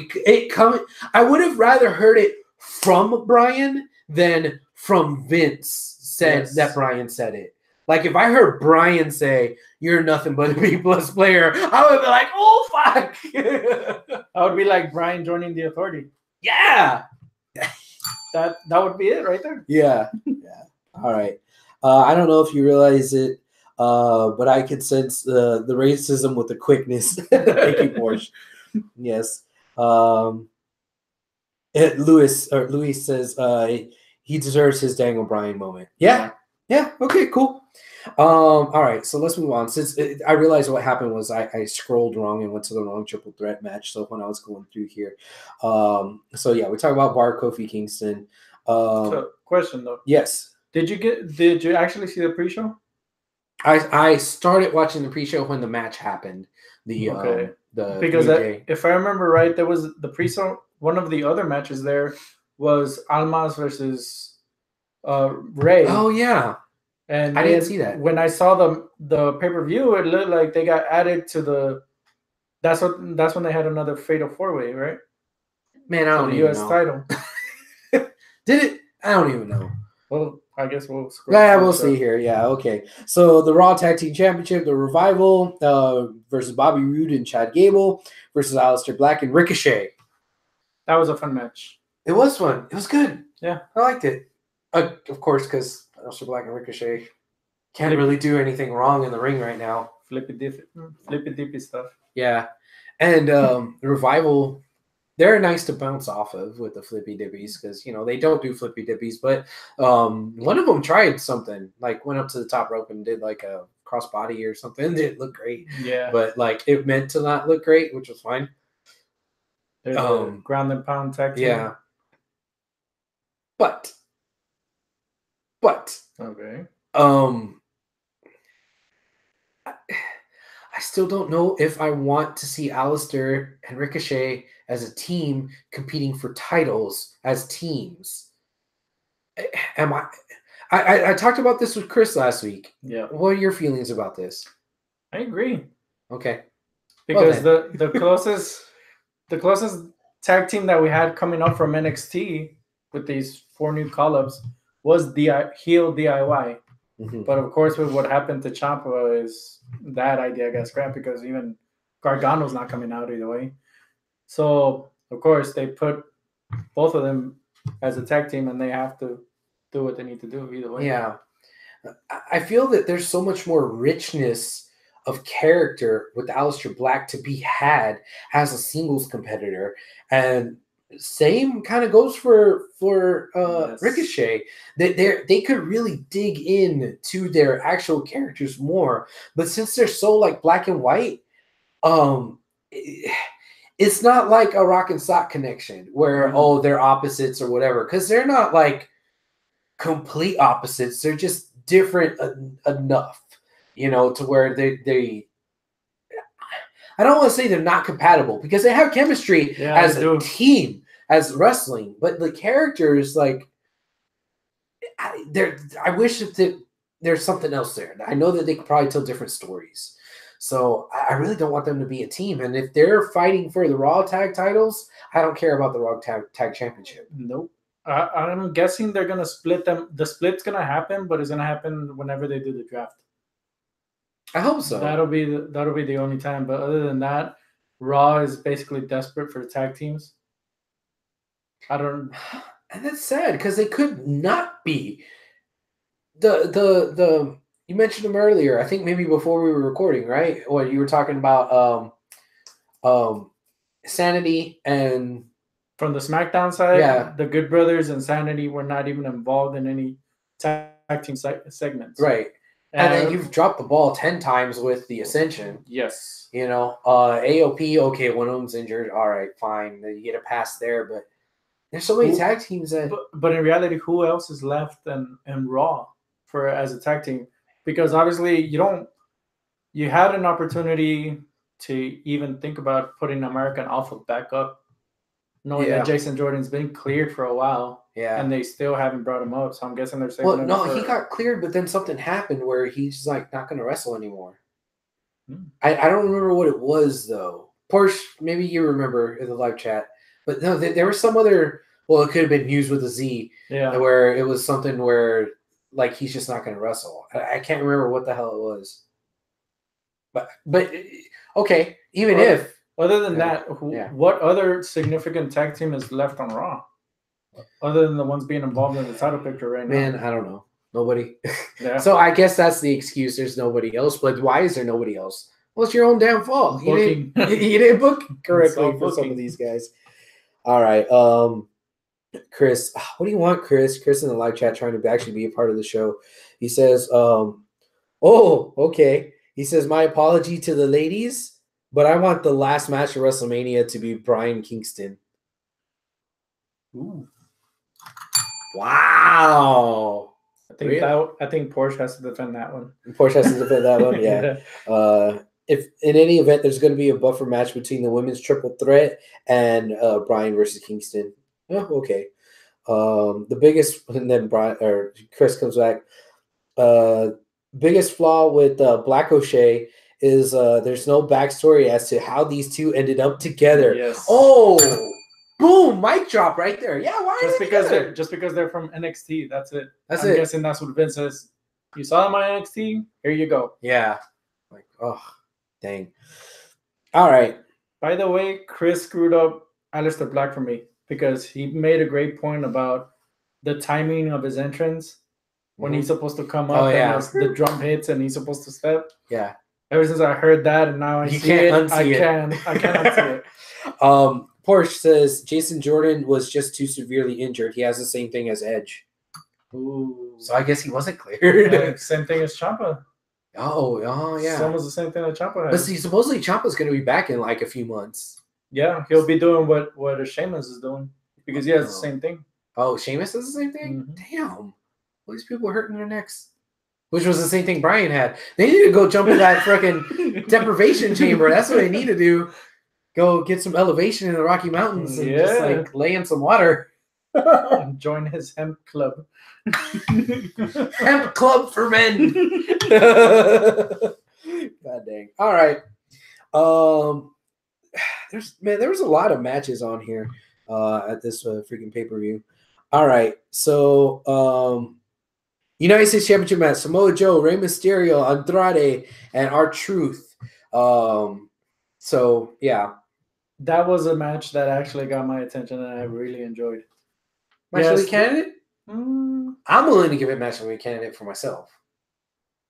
I would have rather heard it from Bryan than from Vince said that Bryan said it. Like, if I heard Bryan say, "You're nothing but a B+ player," I would be like, "Oh fuck!" I would be like Bryan joining the Authority. Yeah. That would be it right there. Yeah. All right. I don't know if you realize it, but I could sense the racism with the quickness. Thank you, Porsche. Yes. Luis says he deserves his Daniel Bryan moment. Yeah. Okay. Cool. All right. So let's move on. Since I realized what happened was I scrolled wrong and went to the wrong triple threat match. So when I was going through here, so yeah, we talk about Bar Kofi Kingston. So, question though. Yes. Did you actually see the pre-show? I started watching the pre-show when the match happened. Okay. The Because New Day. if I remember right, there was the pre-show. One of the other matches there was Almas versus Ray. Oh yeah, and I didn't see that. When I saw the pay-per-view, it looked like they got added to the. That's when they had another fatal 4-way, right? Man, I For don't the even US know. title. Did it? I don't even know. Well, I guess we'll scroll. Yeah, we'll see here. Yeah, okay. So the Raw Tag Team Championship, the Revival versus Bobby Roode and Chad Gable versus Aleister Black and Ricochet. That was a fun match. It was fun. It was good. Yeah, I liked it. Of course, because Aleister Black and Ricochet can't really do anything wrong in the ring right now. Flippy dippy stuff. Yeah, and the Revival, they're nice to bounce off of with the flippy dippies because they don't do flippy dippies, but one of them tried something, like went up to the top rope and did like a crossbody or something. It didn't look great. Yeah, but like it meant to not look great, which was fine. There's a ground and pound tag team. Yeah, but okay. I still don't know if I want to see Aleister and Ricochet as a team competing for titles as teams. I talked about this with Chris last week. Yeah. What are your feelings about this? I agree. Okay. Because the closest tag team that we had coming up from NXT with these 4 new call-ups was the heel DIY. Mm-hmm. But of course, with what happened to Ciampa, is that idea got scrapped because even Gargano's not coming out either way. So of course they put both of them as a tag team, and they have to do what they need to do either way. Yeah, I feel that there's so much more richness of character with Aleister Black to be had as a singles competitor, and same kind of goes for yes. Ricochet. They could really dig in to their actual characters more, but since they're so like black and white, it's not like a rock and sock connection where they're opposites or whatever, because they're not like complete opposites. They're just different enough, to where they I don't want to say they're not compatible because they have chemistry as a team, as wrestling, but the characters, like, I wish that there's something else there. I know that they could probably tell different stories. So I really don't want them to be a team. And if they're fighting for the Raw tag titles, I don't care about the Raw tag championship. Nope. I'm guessing they're going to split them. The split's going to happen, but it's going to happen whenever they do the draft. I hope so. That'll be the only time. But other than that, Raw is basically desperate for tag teams. And that's sad because they could not be. The you mentioned them earlier. I think maybe before we were recording, right? When you were talking about Sanity and from the SmackDown side, the Good Brothers and Sanity were not even involved in any tag team segments, right? And then you've dropped the ball 10 times with the Ascension. Yes. AOP, okay, one of them's injured. All right, fine. You get a pass there, but there's so many tag teams that. But in reality, who else is left in Raw as a tag team? Because obviously you had an opportunity to even think about putting American Alpha back up, knowing that Jason Jordan's been cleared for a while. Yeah. And they still haven't brought him up. So I'm guessing they're saying. Well, no, he got cleared, but then something happened where he's like not going to wrestle anymore. I don't remember what it was though. Porsche, maybe you remember in the live chat, but no, there was some other. Well, it could have been News with a Z. Yeah. Where it was something where like he's just not going to wrestle. I can't remember what the hell it was. But okay, even if. Other than that, what other significant tag team is left on Raw? Other than the ones being involved in the title picture right now. Man, I don't know. Nobody. Yeah. So I guess that's the excuse. There's nobody else. But why is there nobody else? Well, it's your own damn fault. You didn't book correctly for some of these guys. All right. Chris, what do you want, Chris? Chris in the live chat trying to actually be a part of the show. He says, okay. He says, my apology to the ladies, but I want the last match of WrestleMania to be Bryan Kingston. Ooh. Wow. I think Porsche has to defend that one. Porsche has to defend that one, yeah. If in any event there's going to be a buffer match between the women's triple threat and Bryan versus Kingston. Oh, okay. The biggest, and then Brian or Chris comes back. Biggest flaw with Black O'Shea is there's no backstory as to how these two ended up together. Yes. Oh, boom! Mic drop right there. Yeah, why? Just because they're from NXT. That's it. I'm guessing that's what Vince says. You saw them on NXT. Here you go. Yeah. Like, oh, dang. All right. By the way, Chris screwed up Aleister Black for me because he made a great point about the timing of his entrance when he's supposed to come up and the drum hits and he's supposed to step. Yeah. Ever since I heard that and now I see it, I can't unsee it. Porsche says Jason Jordan was just too severely injured. He has the same thing as Edge. Ooh. So I guess he wasn't cleared. Same thing as Ciampa. Oh, yeah. It's almost the same thing that Ciampa had. But see, supposedly Ciampa's going to be back in like a few months. Yeah, he'll be doing what Sheamus is doing because he has the same thing. Oh, Sheamus does the same thing? Mm-hmm. Damn. All these people are hurting their necks. Which was the same thing Brian had. They need to go jump in that freaking deprivation chamber. That's what they need to do. Go get some elevation in the Rocky Mountains and just like lay in some water. And join his hemp club. Hemp club for men. God dang. All right. There was a lot of matches on here at this freaking pay-per-view. All right. So United States Championship match, Samoa Joe, Rey Mysterio, Andrade, and R-Truth. So yeah. That was a match that actually got my attention and I really enjoyed. Match of the candidate? I'm willing to give it match of the candidate for myself.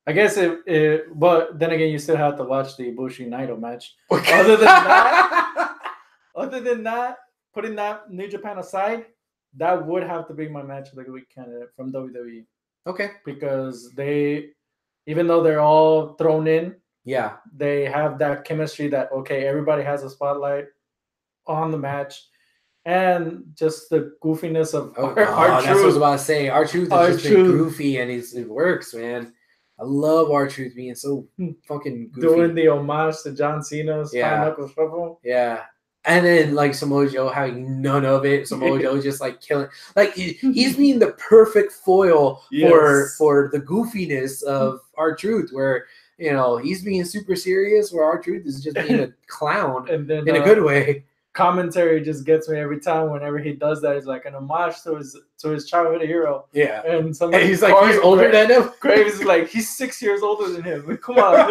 I guess but then again, you still have to watch the Ibushi Naito match. Okay. Other than that, putting that New Japan aside, that would have to be my match of the week candidate from WWE. Okay. Because even though they're all thrown in, yeah, they have that chemistry that, okay, everybody has a spotlight on the match. And just the goofiness of R-Truth. That's what I was about to say. R-Truth is just been goofy and it works, man. I love R-Truth being so fucking goofy. Doing the homage to John Cena's Five Knuckle Shuffle. Yeah. And then like Samoa Joe having none of it. Samoa Joe just like killing. Like he's being the perfect foil for the goofiness of R-Truth, where he's being super serious, where R-Truth is just being a clown and then, in a good way. Commentary just gets me every time. Whenever he does that, it's like an homage to his childhood hero. Yeah, and he's like he's older than him. Graves is like he's 6 years older than him. Come on.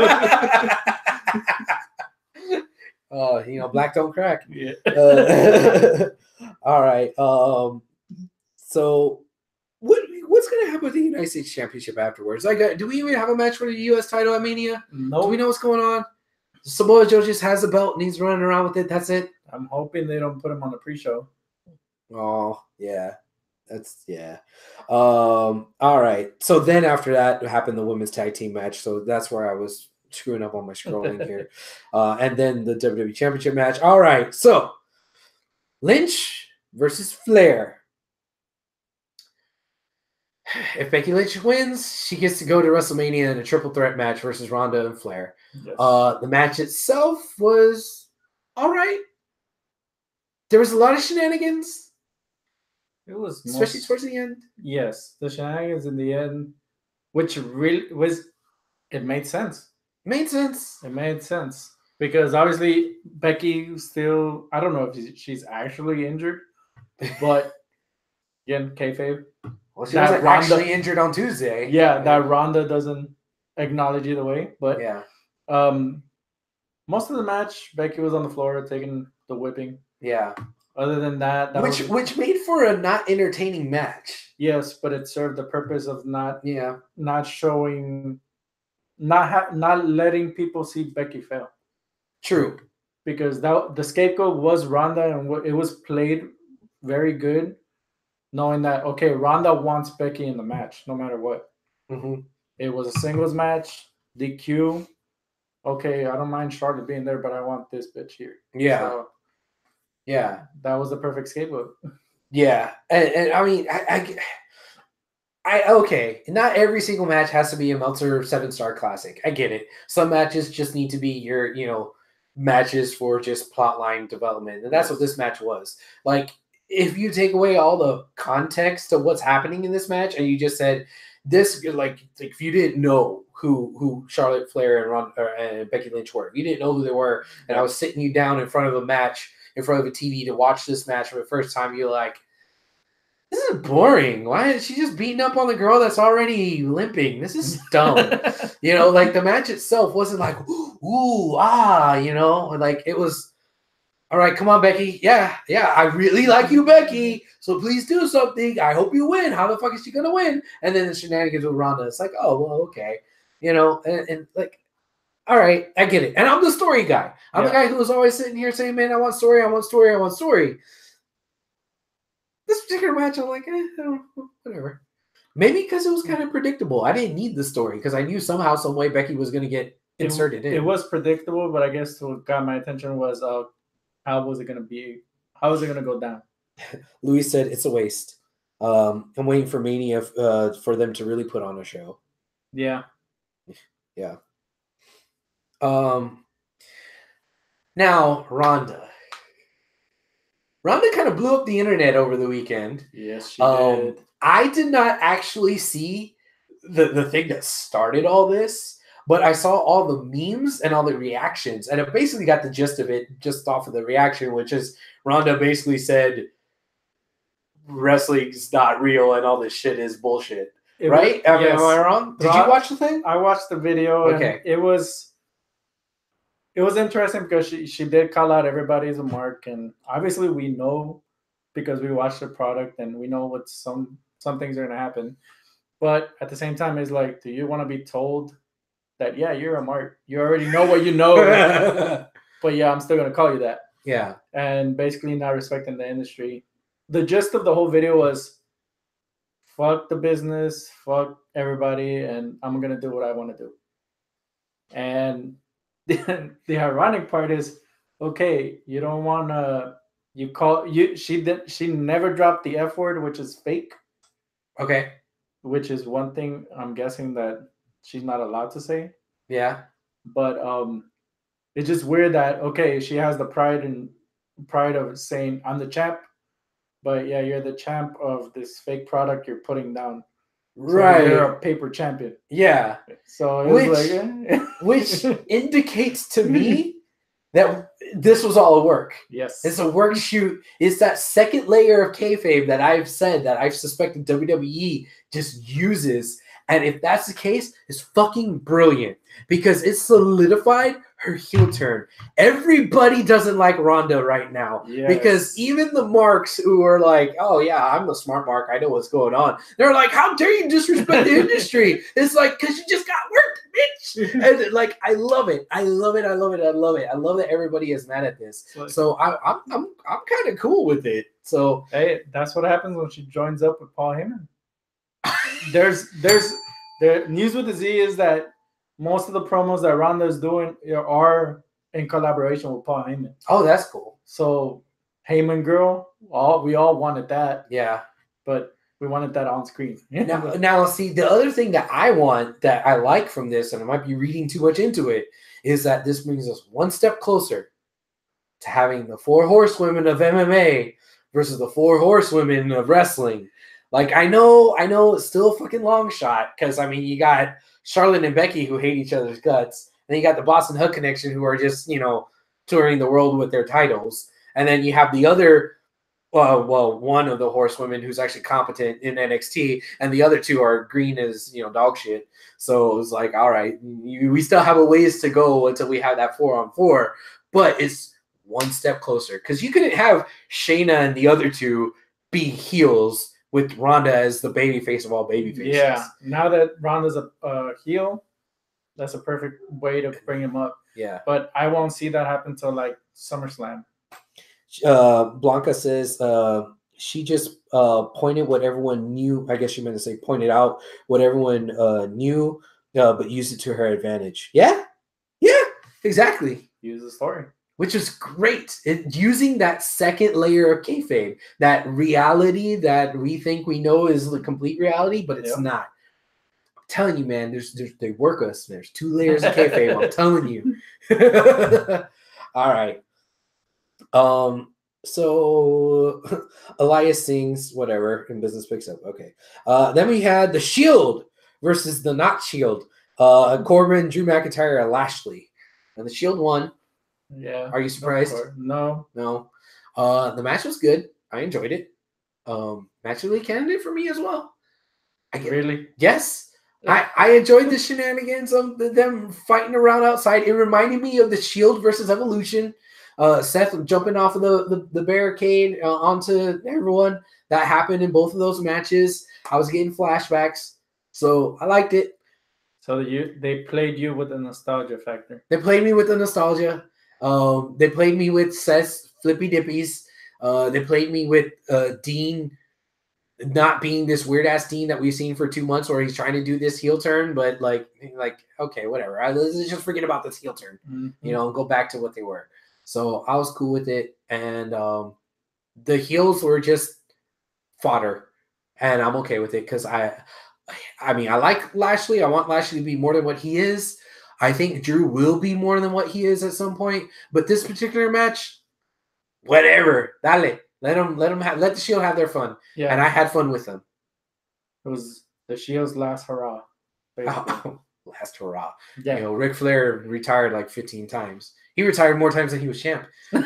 Black don't crack. Yeah. All right. So what's gonna happen with the United States Championship afterwards? Like, do we even have a match for the U.S. title at Mania? No. Do we know what's going on? Samoa Joe just has a belt and he's running around with it. That's it. I'm hoping they don't put him on the pre-show. Oh, yeah. All right. So then after that happened the women's tag team match. So that's where I was screwing up on my scrolling here. And then the WWE Championship match. All right. So Lynch versus Flair. If Becky Lynch wins, she gets to go to WrestleMania in a triple threat match versus Ronda and Flair. Yes. The match itself was all right. There was a lot of shenanigans. It was especially towards the end. Yes, the shenanigans in the end, which really was, it made sense. It made sense because obviously Becky still, I don't know if she's actually injured, but again, kayfabe. Well, she wasn't actually injured on Tuesday. Yeah, that Ronda doesn't acknowledge either way. But yeah, most of the match, Becky was on the floor taking the whipping. Yeah. Other than that, which made for a not entertaining match. Yes, but it served the purpose of not showing, not letting people see Becky fail. True, because the scapegoat was Ronda, and it was played very good, knowing that okay, Ronda wants Becky in the match no matter what. Mm-hmm. It was a singles match, DQ. Okay, I don't mind Charlotte being there, but I want this bitch here. Yeah. So, yeah, that was the perfect scapegoat. Yeah, and I mean, Okay, not every single match has to be a Meltzer 7-star classic. I get it. Some matches just need to be your, matches for just plotline development. And that's what this match was. Like, if you take away all the context of what's happening in this match and you just said this, like if you didn't know who Charlotte Flair and Becky Lynch were, if you didn't know who they were, and I was sitting you down in front of a match, in front of a TV to watch this match for the first time, you're like, this is boring. Why is she just beating up on the girl that's already limping? This is dumb. Like the match itself wasn't like, ooh, like it was, all right, come on, Becky. Yeah, I really like you, Becky. So please do something. I hope you win. How the fuck is she going to win? And then the shenanigans with Ronda. It's like, oh, well, okay. And like, all right, I get it. And I'm the story guy. I'm the guy who was always sitting here saying, man, I want story, I want story, I want story. This particular match, I'm like, whatever. Maybe because it was kind of predictable. I didn't need the story because I knew somehow, some way Becky was going to get inserted in. It was predictable, but I guess what got my attention was how was it going to be? How was it going to go down? Louis said it's a waste. I'm waiting for Mania for them to really put on a show. Yeah. Yeah. Now, Ronda kind of blew up the internet over the weekend. Yes, she did. I did not actually see the thing that started all this, but I saw all the memes and all the reactions, and I basically got the gist of it just off of the reaction, which is Ronda basically said wrestling's not real and all this shit is bullshit. Right? Am I wrong? Did you watch the thing? I watched the video. Okay. And it was interesting because she did call out everybody as a mark, and obviously we know because we watched the product and we know what some things are going to happen. But at the same time, it's like, do you want to be told that, yeah, you're a mark? You already know what you know, but yeah, I'm still going to call you that. Yeah. And basically not respecting the industry. The gist of the whole video was, fuck the business, fuck everybody, and I'm going to do what I want to do. And the ironic part is, okay, you don't want to, she never dropped the F word, which is fake. Okay. Which is one thing I'm guessing that she's not allowed to say. Yeah. But it's just weird that, okay, she has the pride of saying, I'm the champ, but yeah, you're the champ of this fake product you're putting down. Right. So you're a paper champion. Yeah. So it was like, which indicates to me that this was all a work. Yes. It's a work shoot. It's that second layer of kayfabe that I've said that I've suspected WWE just uses. And if that's the case, it's fucking brilliant because it solidified her heel turn. Everybody doesn't like Ronda right now because even the marks who are like, oh yeah, I'm the smart mark, I know what's going on. They're like, how dare you disrespect the industry? It's like, because you just got worked, bitch. And like, I love it. I love it. I love it. I love it. I love that everybody is mad at this. So I'm kind of cool with it. So hey, that's what happens when she joins up with Paul Heyman. There's news with the Z is that most of the promos that Ronda is doing are in collaboration with Paul Heyman. Oh, that's cool. So Heyman girl, we all wanted that. Yeah. But we wanted that on screen. Now, see, the other thing that I want that I like from this, and I might be reading too much into it, is that this brings us one step closer to having the 4 horsewomen of MMA versus the 4 horsewomen of wrestling. Like, I know it's still a fucking long shot because, I mean, you got Charlotte and Becky who hate each other's guts. Then you got the Boston Hug Connection who are just, touring the world with their titles. And then you have the other, one of the horsewomen who's actually competent in NXT, and the other 2 are green as, dog shit. So it was like, all right, we still have a ways to go until we have that 4-on-4, but it's one step closer because you couldn't have Shayna and the other 2 be heels with Ronda as the babyface of all babyfaces. Yeah, now that Ronda's a heel, that's a perfect way to bring him up. Yeah. But I won't see that happen till like SummerSlam. Blanca says she just pointed what everyone knew. I guess she meant to say pointed out what everyone knew, but used it to her advantage. Yeah, exactly. Use the story. which is great. Using that second layer of kayfabe, that reality that we think we know is the complete reality, but it's not. I'm telling you, man, they work us. There's 2 layers of kayfabe. I'm telling you. All right. So Elias sings whatever and business picks up. Okay. Then we had the Shield versus the Not Shield. Corbin, Drew McIntyre, and Lashley. And the Shield won. Yeah. Are you surprised? No. The match was good. I enjoyed it. Match of the week candidate for me as well. Really? Yes. I enjoyed the shenanigans of them fighting around outside. It reminded me of the Shield versus Evolution. Seth jumping off of the barricade onto everyone. That happened in both of those matches. I was getting flashbacks. So I liked it. So they played you with the nostalgia factor. They played me with the nostalgia. They played me with Seth's flippy dippies. They played me with Dean not being this weird ass Dean that we've seen for 2 months, where he's trying to do this heel turn, but like okay, whatever. Let's just forget about this heel turn, and go back to what they were. So I was cool with it, and the heels were just fodder, and I'm okay with it because I mean, I like Lashley. I want Lashley to be more than what he is. I think Drew will be more than what he is at some point. But this particular match, whatever. Dale. Let the Shield have their fun. Yeah. And I had fun with them. It was the Shield's last hurrah. Last hurrah. Yeah. Ric Flair retired like 15 times. He retired more times than he was champ. Did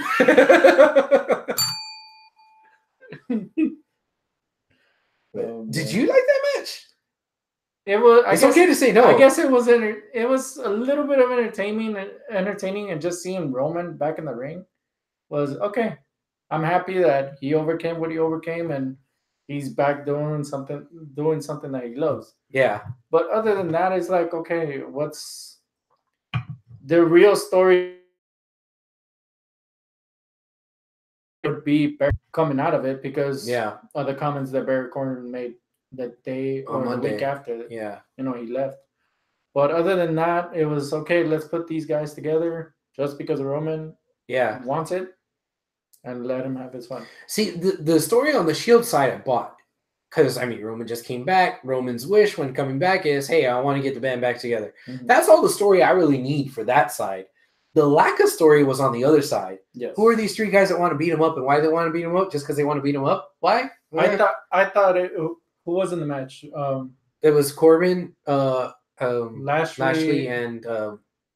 you like that match? It was. It's okay to say no. I guess it was. It was a little bit of entertaining, and just seeing Roman back in the ring was okay. I'm happy that he overcame what he overcame, and he's back doing something that he loves. Yeah. But other than that, it's like, okay, what's the real story? Would be coming out of it because of the comments that Barry Corgan made that day or the week after. Yeah. He left. But other than that, it was okay. Let's put these guys together just because Roman wants it, and let him have his fun. See, the story on the Shield side I bought. Because, I mean, Roman just came back. Roman's wish when coming back is, hey, I want to get the band back together. Mm-hmm. That's all the story I really need for that side. The lack of story was on the other side. Yes. Who are these 3 guys that want to beat him up, and why do they want to beat him up? Just because they want to beat him up? Why? I thought it. Who was in the match? It was Corbin, Lashley, and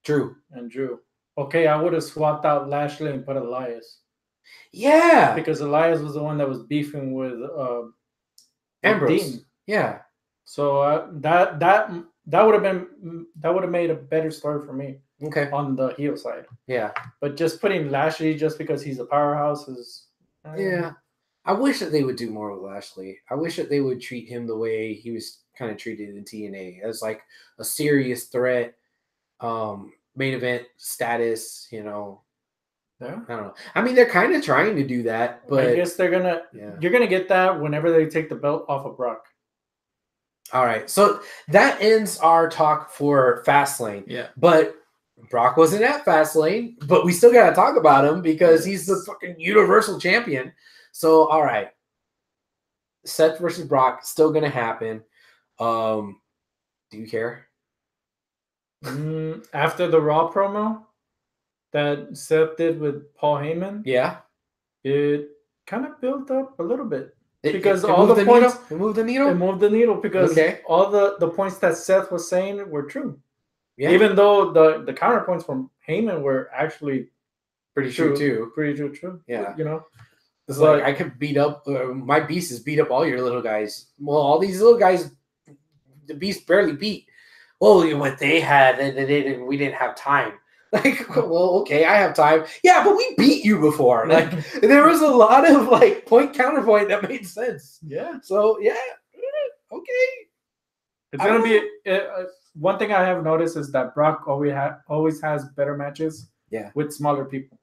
Drew. Okay, I would have swapped out Lashley and put Elias. Yeah, because Elias was the one that was beefing with Ambrose. Dean. Yeah. So that would have made a better story for me. Okay. On the heel side. Yeah. But just putting Lashley just because he's a powerhouse is. Yeah. I wish that they would do more with Lashley. I wish that they would treat him the way he was kind of treated in TNA, as like a serious threat, main event status. Yeah. I don't know. I mean, they're kind of trying to do that, but I guess they're gonna. Yeah. You're gonna get that whenever they take the belt off of Brock. All right, so that ends our talk for FastLane. Yeah, but Brock wasn't at FastLane, but we still got to talk about him because he's the fucking Universal Champion. So, all right. Seth versus Brock, still going to happen. Do you care? After the Raw promo that Seth did with Paul Heyman, it kind of built up a little bit. Because all the points... It moved the needle? It moved the needle because all the points that Seth was saying were true. Yeah. Even though the counterpoints from Heyman were actually pretty true too. Pretty true. Yeah. It's like I could beat up my beast has beat up all your little guys. Well, all these little guys, the beast barely beat. Well, what they had, we didn't have time. Like, well, okay, I have time. Yeah, but we beat you before. Like, there was a lot of like point counterpoint that made sense. Yeah. So yeah, okay. It's gonna be one thing I have noticed is that Brock always has better matches. Yeah. With smaller people.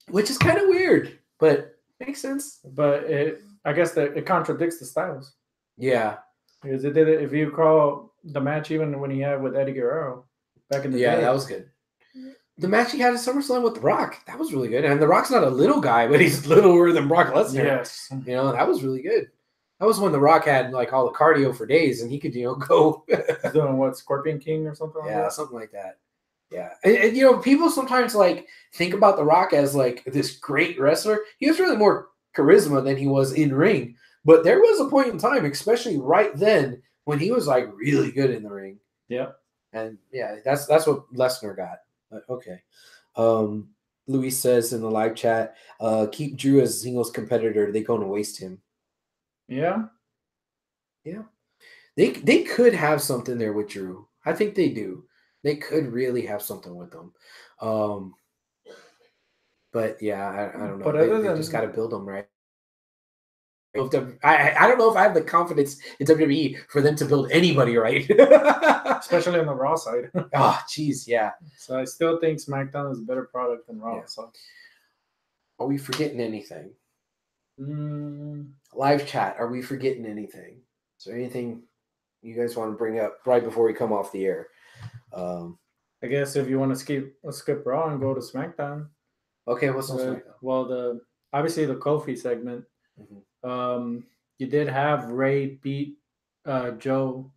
Which is kind of weird, but makes sense. But I guess it contradicts the styles. Yeah. Because it did it. If you recall the match, even when he had with Eddie Guerrero back in the day. Yeah, that was good. the match he had at SummerSlam with The Rock, that was really good. And The Rock's not a little guy, but he's littler than Brock Lesnar. Yes. You know, that was really good. That was when The Rock had like all the cardio for days and he could, you know, go. He's doing what, Scorpion King or something like that? Yeah, something like that. Yeah. And, you know, people sometimes like think about The Rock as like this great wrestler. He was really more charisma than he was in ring. But there was a point in time, especially right then, when he was like really good in the ring. Yeah. And yeah, that's what Lesnar got. But okay. Luis says in the live chat, keep Drew as singles competitor. They're going to waste him. Yeah. Yeah. They could have something there with Drew. I think they do. They could really have something with them. But yeah, I don't know. But They just got to build them right. I don't know if I have the confidence in WWE for them to build anybody right. Especially on the Raw side. Oh, jeez, yeah. So I still think SmackDown is a better product than Raw. Yeah. So, are we forgetting anything? Live chat, are we forgetting anything? Is there anything you guys want to bring up right before we come off the air? I guess if you want to skip Raw and go to SmackDown. Okay, what's on SmackDown? Well, obviously the Kofi segment. Mm-hmm. You did have Ray beat Joe,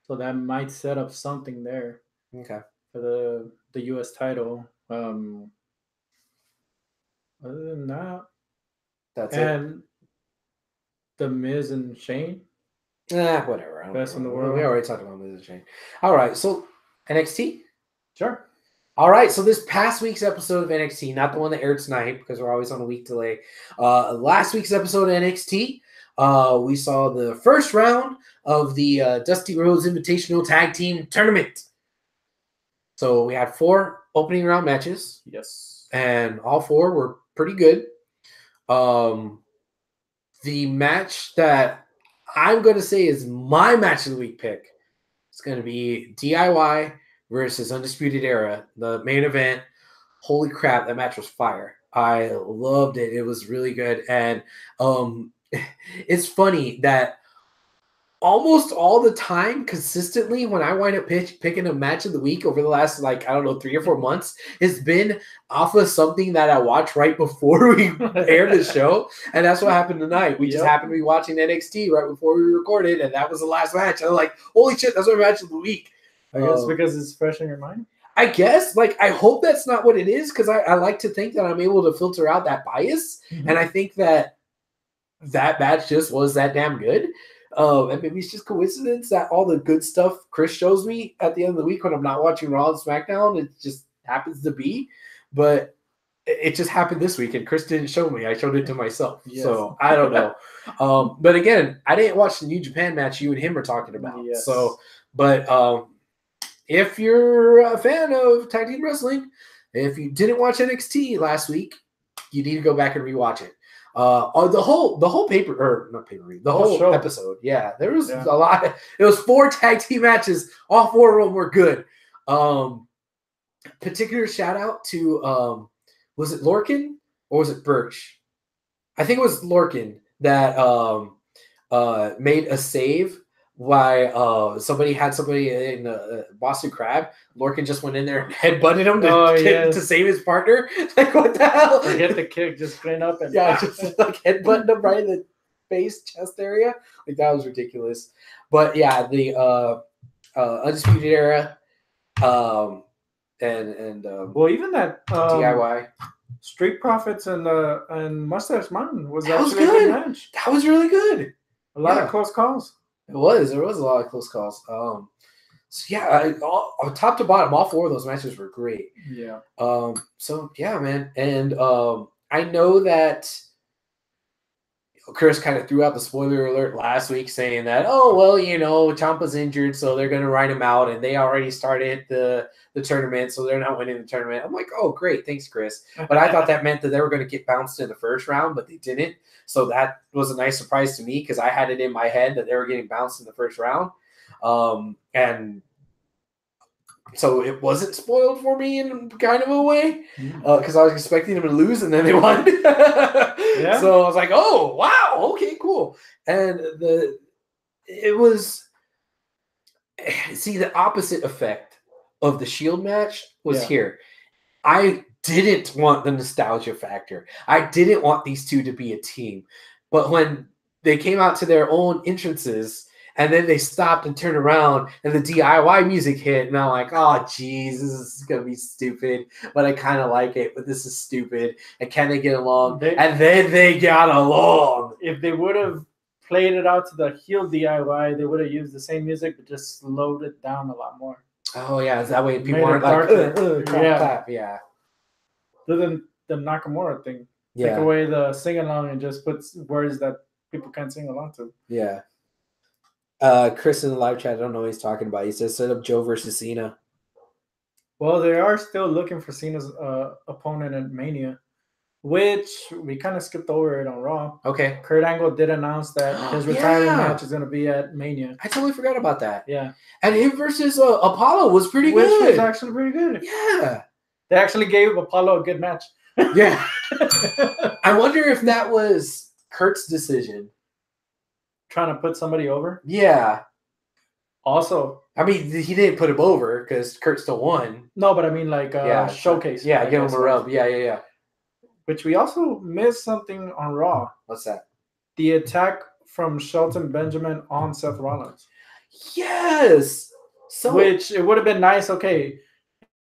so that might set up something there. Okay. For the U.S. title. Other than that, that's and The Miz and Shane. Whatever. Best in the world. We already talked about Miz and Shane. All right, so NXT. Sure. All right, so this past week's episode of NXT, not the one that aired tonight because we're always on a week delay. Last week's episode of NXT, we saw the first round of the Dusty Rhodes Invitational Tag Team Tournament. So we had 4 opening round matches. Yes. And all 4 were pretty good. The match that I'm going to say is my match of the week pick is going to be DIY versus Undisputed Era, the main event. Holy crap, that match was fire. I loved it. It was really good. And it's funny that almost all the time, consistently, when I wind up picking a match of the week over the last, 3 or 4 months, it's been off of something that I watched right before we aired the show. And that's what happened tonight. We just happened to be watching NXT right before we recorded, and that was the last match. I'm like, holy shit, that's my match of the week. I guess because it's fresh in your mind? I guess. I hope that's not what it is, because I like to think that I'm able to filter out that bias. Mm-hmm. And I think that match just was that damn good. And maybe it's just coincidence that all the good stuff Chris shows me at the end of the week when I'm not watching Raw and SmackDown, it just happens to be. But it just happened this week, and Chris didn't show me. I showed it to myself. Yes. So I don't know. But again, I didn't watch the New Japan match you and him are talking about. Yes. So, but if you're a fan of tag team wrestling, if you didn't watch NXT last week, you need to go back and rewatch it. The whole whole episode. Yeah, there was a lot. It was 4 tag team matches. All 4 of them were good. Particular shout out to was it Lorcan or was it Birch? I think it was Lorcan that made a save. Why somebody in the Boston Crab. Lorcan just went in there and headbutted him to save his partner. Like, what the hell? Forget the kick, just clean up and just headbutted him right in the face, chest area. Like, that was ridiculous. But yeah, the Undisputed Era, well, even that DIY Street Profits and Mustache Mountain was that was good. Match. That was really good. A lot of close calls. There was a lot of close calls. So yeah, top to bottom, all 4 of those matches were great. Yeah. So yeah, man, and I know that Chris kind of threw out the spoiler alert last week, saying that, Ciampa's injured, so they're going to write him out, and they already started the tournament, so they're not winning the tournament. I'm like, oh, great, thanks, Chris. But I thought that meant that they were going to get bounced in the first round, but they didn't. So that was a nice surprise to me, because I had it in my head that they were getting bounced in the first round. And so it wasn't spoiled for me in kind of a way, because I was expecting them to lose, and then they won. Yeah. So I was like, oh, wow, okay, cool. And it was the opposite effect of the Shield match was here. I didn't want the nostalgia factor. I didn't want these two to be a team. But when they came out to their own entrances and then they stopped and turned around and the DIY music hit, and I'm like, oh, geez, this is going to be stupid. But I kind of like it, but this is stupid. And can they get along? And then they got along. If they would have played it out to the heel DIY, they would have used the same music, but just slowed it down a lot more. Oh, yeah. Is that way people aren't like, clap. Yeah. Other than the Nakamura thing. Yeah. Take away the sing-along and just put words that people can't sing along to. Yeah. Chris in the live chat, I don't know what he's talking about. He says set up Joe versus Cena. Well, they are still looking for Cena's opponent at Mania, which we kind of skipped over it on Raw. Okay. Kurt Angle did announce that his retirement match is going to be at Mania. I totally forgot about that. Yeah. And him versus Apollo was pretty good. Which was actually pretty good. Yeah. They actually gave Apollo a good match. Yeah. I wonder if that was Kurt's decision. Trying to put somebody over? Yeah. Also, I mean, he didn't put him over because Kurt still won. No, but I mean, like, showcase. Yeah, give him a rub. Yeah. Which we also missed something on Raw. What's that? The attack from Shelton Benjamin on Seth Rollins. Yes. Which it would have been nice, okay,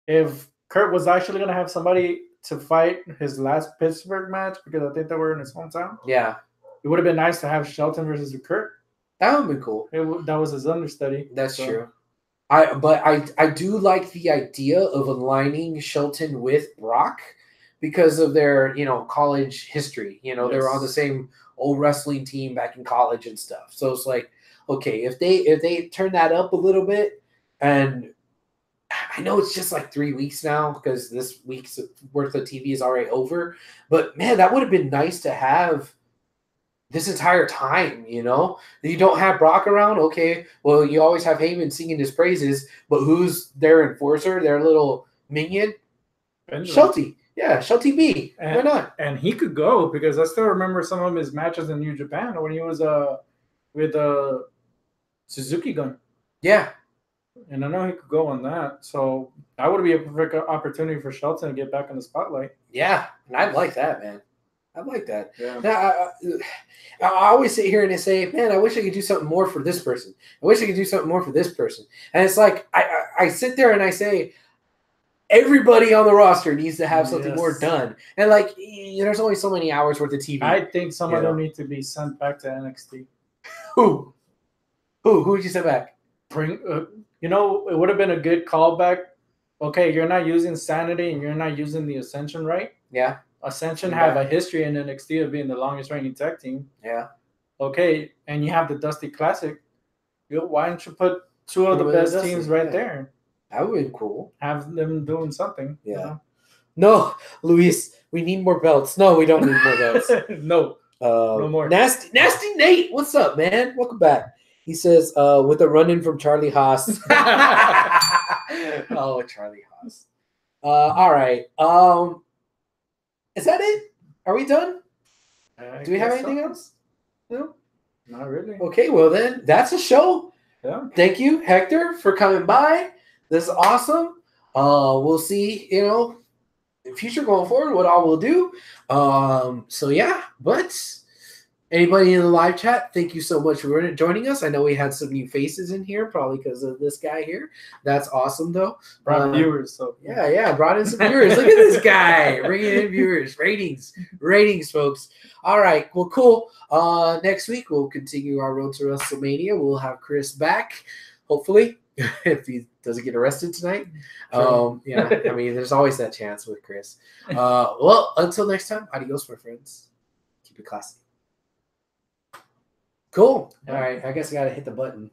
if Kurt was actually going to have somebody to fight his last Pittsburgh match, because I think they were in his hometown. Yeah. It would have been nice to have Shelton versus Kurt. That would be cool. That was his understudy. That's true. I do like the idea of aligning Shelton with Brock because of their, college history. They were on the same old wrestling team back in college and stuff. So it's like, okay, if they turn that up a little bit, and I know it's just like 3 weeks now because this week's worth of TV is already over, but man, that would have been nice to have this entire time, you don't have Brock around. Okay, well, you always have Heyman singing his praises, but who's their enforcer, their little minion? Shelty. Yeah, Shelty B. Why not? And he could go because I still remember some of his matches in New Japan when he was with Suzuki Gun. Yeah. And I know he could go on that. So that would be a perfect opportunity for Shelton to get back in the spotlight. Yeah, and I'd like that, man. I like that. Yeah. Now, I always sit here and I say, man, I wish I could do something more for this person. I wish I could do something more for this person. And it's like, I sit there and I say, everybody on the roster needs to have something more done. And like, there's only so many hours worth of TV. I think some of them need to be sent back to NXT. Who would you send back? It would have been a good callback. Okay, you're not using Sanity and you're not using the Ascension, right? Yeah. Ascension have a history in NXT of being the longest reigning tag team. Yeah. Okay, and you have the Dusty Classic. Why don't you put two of the best teams right there? That would be cool. Have them doing something. Yeah. No, Luis, we need more belts. No, we don't need more belts. No. No more. Nasty Nate, what's up, man? Welcome back. He says, with a run-in from Charlie Haas. Oh, Charlie Haas. All right. Is that it? Are we done? Do we have anything else? No? Not really. Okay, well then, that's a show. Yeah. Thank you, Hector, for coming by. This is awesome. We'll see, in future going forward what all we'll do. So yeah, but anybody in the live chat, thank you so much for joining us. I know we had some new faces in here, probably because of this guy here. That's awesome, though. Brought viewers. So yeah, brought in some viewers. Look at this guy bringing in viewers, ratings, folks. All right, well, cool. Next week we'll continue our road to WrestleMania. We'll have Chris back, hopefully, if he doesn't get arrested tonight. Yeah, I mean, there's always that chance with Chris. Well, until next time, adios, my friends. Keep it classy. Cool. All right. I guess I got to hit the button.